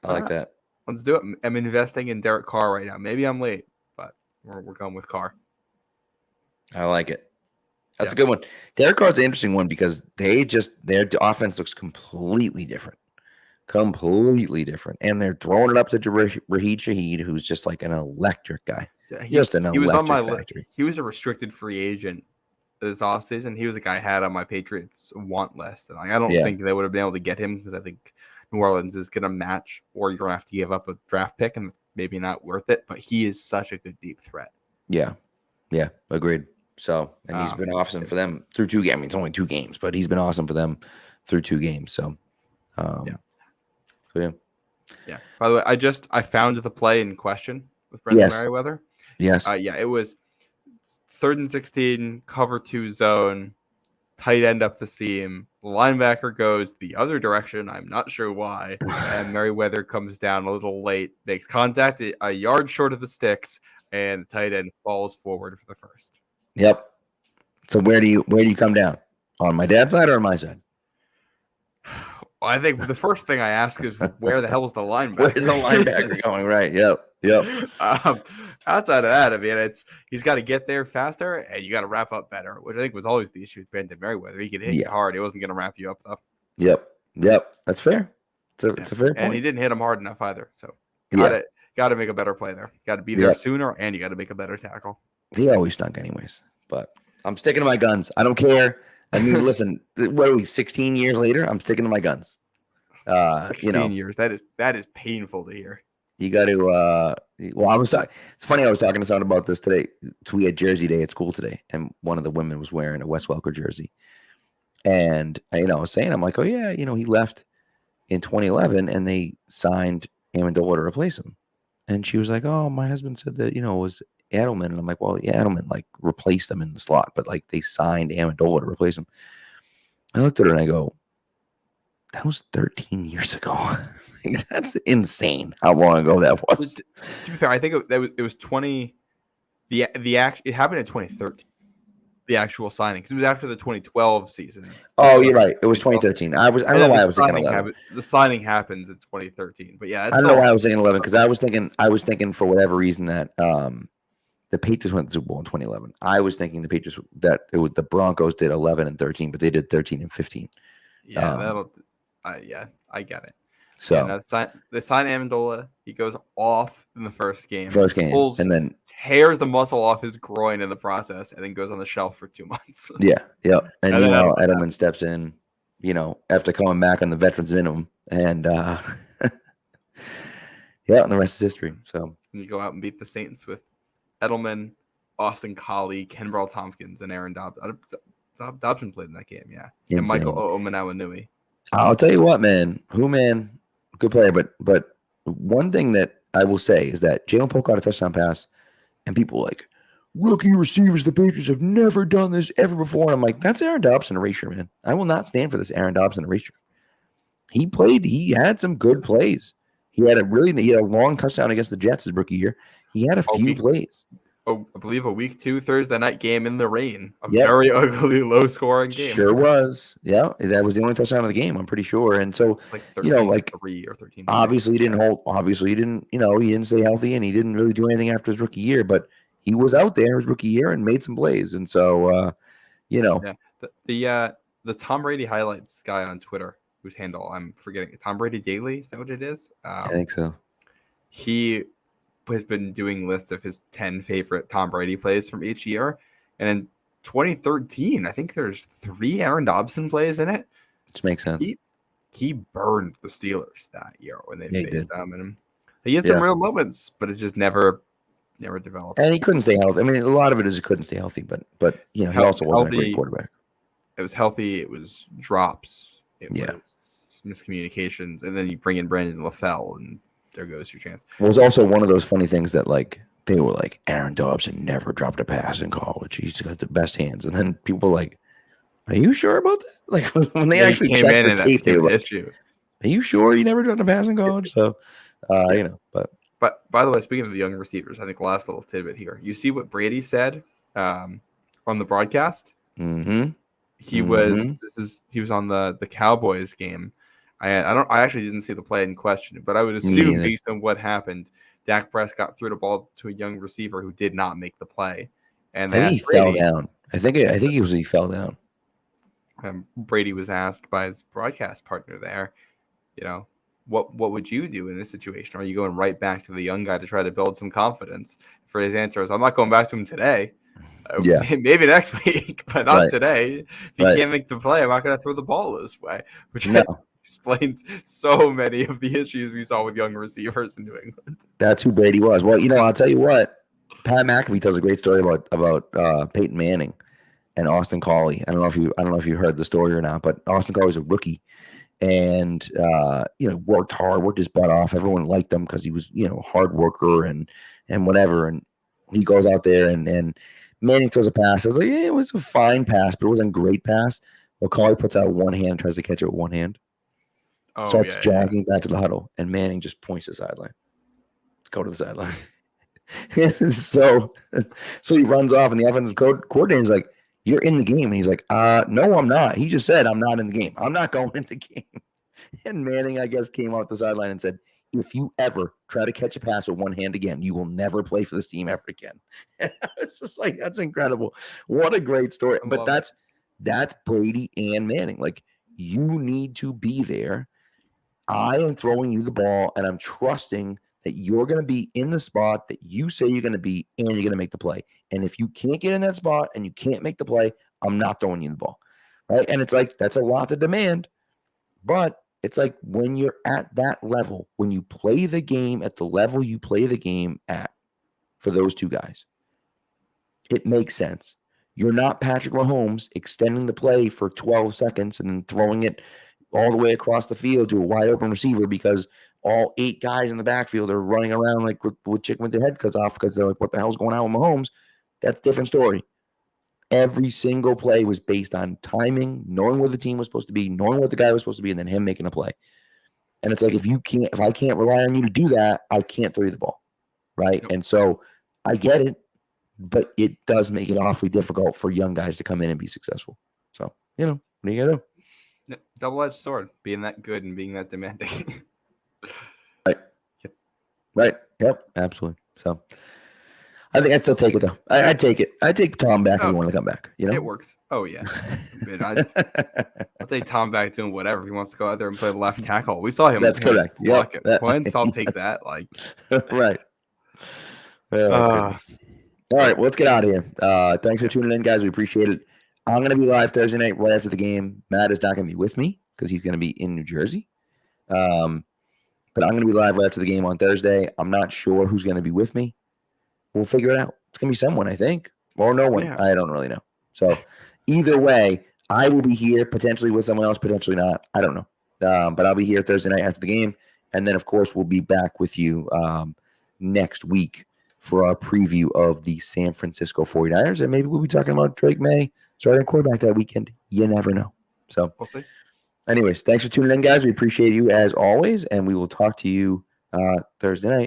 I like that. Let's do it. I'm investing in Derek Carr right now. Maybe I'm late, but we're going with Carr. I like it. That's a good one. Derek Carr's an interesting one because their offense looks completely different. And they're throwing it up to Raheed Shaheed, who's just like an electric guy. He was on my list. He was a restricted free agent this offseason. He was a guy I had on my Patriots want list. And I don't think they would have been able to get him, because I think New Orleans is going to match, or you're going to have to give up a draft pick, and it's maybe not worth it. But he is such a good deep threat. Yeah, agreed. So, and he's been awesome for them through 2 games. I mean, it's only 2 games, but he's been awesome for them through 2 games. So, yeah. By the way, I found the play in question with Brendan Merriweather. Yes. It was 3rd and 16, cover 2 zone, tight end up the seam. Linebacker goes the other direction. I'm not sure why. And Merriweather comes down a little late, makes contact a yard short of the sticks, and the tight end falls forward for the first. Yep. So where do you come down? On my dad's side or on my side? Well, I think the first thing I ask is where the hell is the linebacker? Where's the linebacker going? Right. Yep. Outside of that, I mean, he's got to get there faster, and you got to wrap up better, which I think was always the issue with Brandon Merriweather. He could hit you hard; he wasn't going to wrap you up though. Yep. That's fair. It's a fair point. And he didn't hit him hard enough either. So got to make a better play there. Got to be there sooner, and you got to make a better tackle. He always stunk anyways, but I'm sticking to my guns. I don't care. I mean, listen, what are we, 16 years later? I'm sticking to my guns. 16 years. That is painful to hear. You got to, it's funny. I was talking to someone about this today. We had Jersey Day at school today, and one of the women was wearing a Wes Welker jersey. And, I was saying, I'm like, oh yeah, he left in 2011 and they signed Amendola to replace him. And she was like, oh, my husband said that, it was Edelman. And I'm like, well, yeah, Edelman replaced him in the slot, but they signed Amendola to replace him. I looked at her and I go, that was 13 years ago. That's insane how long ago that was. To be fair, I think it was 20. It happened in 2013. The actual signing, because it was after the 2012 season. Oh, you're right. It was 2013. I don't know why I was thinking 11. The signing happens in 2013, but yeah, I don't know why I was thinking 11 because I was thinking for whatever reason that the Patriots went to the Super Bowl in 2011. I was thinking the Patriots the Broncos did 11 and 13, but they did 13 and 15. Yeah, I get it. So they sign Amendola. He goes off in the first game. And then tears the muscle off his groin in the process, and then goes on the shelf for 2 months. Yeah. And Edelman steps in, after coming back on the veterans minimum, and and the rest is history. So and you go out and beat the Saints with Edelman, Austin Collie, Kenbrell Tompkins, and Aaron Dobson. Dobson played in that game, yeah. Insane. And Michael Omenawinui. I'll tell you what, man. Good player, but one thing that I will say is that Jalen Polk got a touchdown pass, and people were like, rookie receivers, the Patriots have never done this ever before. And I'm like, that's Aaron Dobson erasure, man. I will not stand for this Aaron Dobson erasure. He had some good plays. He had a long touchdown against the Jets his rookie year. He had a few plays. Oh, I believe a week 2 Thursday night game in the rain. Very ugly, low-scoring game. Sure was. Yeah, that was the only touchdown of the game, I'm pretty sure. And so, 3 or 13. Obviously, he didn't hold. Obviously, he didn't. He didn't stay healthy, and he didn't really do anything after his rookie year. But he was out there his rookie year and made some plays. And so, the Tom Brady highlights guy on Twitter, whose handle I'm forgetting. Tom Brady Daily, is that what it is? I think so. He has been doing lists of his 10 favorite Tom Brady plays from each year. And in 2013, I think there's 3 Aaron Dobson plays in it. Which makes sense. He burned the Steelers that year when they faced them. And he had some real moments, but it's just never developed. And he couldn't stay healthy. I mean, a lot of it is he couldn't stay healthy, but he also wasn't a great quarterback. It was healthy. It was drops. It was miscommunications. And then you bring in Brandon LaFell, and there goes your chance. It was also one of those funny things that they were like, Aaron Dobson never dropped a pass in college. He's got the best hands. And then people were like, are you sure about that? When they actually came in and tape, they were like, issue. Are you sure you never dropped a pass in college? So, But by the way, speaking of the young receivers, I think last little tidbit here. You see what Brady said on the broadcast? Mm-hmm. He was on the Cowboys game. I actually didn't see the play in question, but I would assume based on what happened, Dak Prescott threw the ball to a young receiver who did not make the play, and I think he fell down. I think he fell down. Brady was asked by his broadcast partner there, what would you do in this situation? Are you going right back to the young guy to try to build some confidence? For his answer is, I'm not going back to him today. Maybe next week, but not today. If he can't make the play, I'm not going to throw the ball this way, which explains so many of the issues we saw with young receivers in New England. That's who Brady was. Well, I'll tell you what. Pat McAfee tells a great story about Peyton Manning and Austin Collie. I don't know if you heard the story or not, but Austin Collie's a rookie, and worked hard, worked his butt off. Everyone liked him because he was hard worker and whatever. And he goes out there and Manning throws a pass. I was like, it was a fine pass, but it wasn't a great pass. Well, Collie puts out one hand, tries to catch it with one hand. Starts jogging back to the huddle, and Manning just points to the sideline. Let's go to the sideline. so he runs off, and the offensive coordinator's like, "You're in the game," and he's like, "No, I'm not." He just said, "I'm not in the game. I'm not going in the game." And Manning, I guess, came off the sideline and said, "If you ever try to catch a pass with one hand again, you will never play for this team ever again." It's just like, that's incredible. What a great story. But that's Brady and Manning. Like, you need to be there. I am throwing you the ball, and I'm trusting that you're going to be in the spot that you say you're going to be, and you're going to make the play. And if you can't get in that spot and you can't make the play, I'm not throwing you the ball. Right? And it's like, that's a lot to demand. But it's like, when you're at that level, when you play the game at the level you play the game at for those two guys, it makes sense. You're not Patrick Mahomes extending the play for 12 seconds and then throwing it all the way across the field to a wide open receiver because all 8 guys in the backfield are running around like with chicken with their head cut off because they're like, what the hell's going on with Mahomes? That's a different story. Every single play was based on timing, knowing where the team was supposed to be, knowing what the guy was supposed to be, and then him making a play. And it's like, if I can't rely on you to do that, I can't throw you the ball. Right. Nope. And so I get it, but it does make it awfully difficult for young guys to come in and be successful. So, what are you going to do? Double-edged sword, being that good and being that demanding. Right. Yep. Right. Yep. Absolutely. So I think I'd still take it, though. I'd take it. I'd take Tom back if he wanted to come back. It works. Oh, yeah. I'll take Tom back doing whatever. He wants to go out there and play left tackle. We saw him. That's correct. Yep. Once, I'll take that. Like, right. All right. Well, let's get out of here. Thanks for tuning in, guys. We appreciate it. I'm going to be live Thursday night right after the game. Matt is not going to be with me because he's going to be in New Jersey. But I'm going to be live right after the game on Thursday. I'm not sure who's going to be with me. We'll figure it out. It's going to be someone, I think, or no one. Yeah. I don't really know. So either way, I will be here potentially with someone else, potentially not. I don't know. But I'll be here Thursday night after the game. And then, of course, we'll be back with you next week for our preview of the San Francisco 49ers. And maybe we'll be talking about Drake May starting quarterback that weekend. You never know. So we'll see. Anyways, thanks for tuning in, guys. We appreciate you as always. And we will talk to you Thursday night.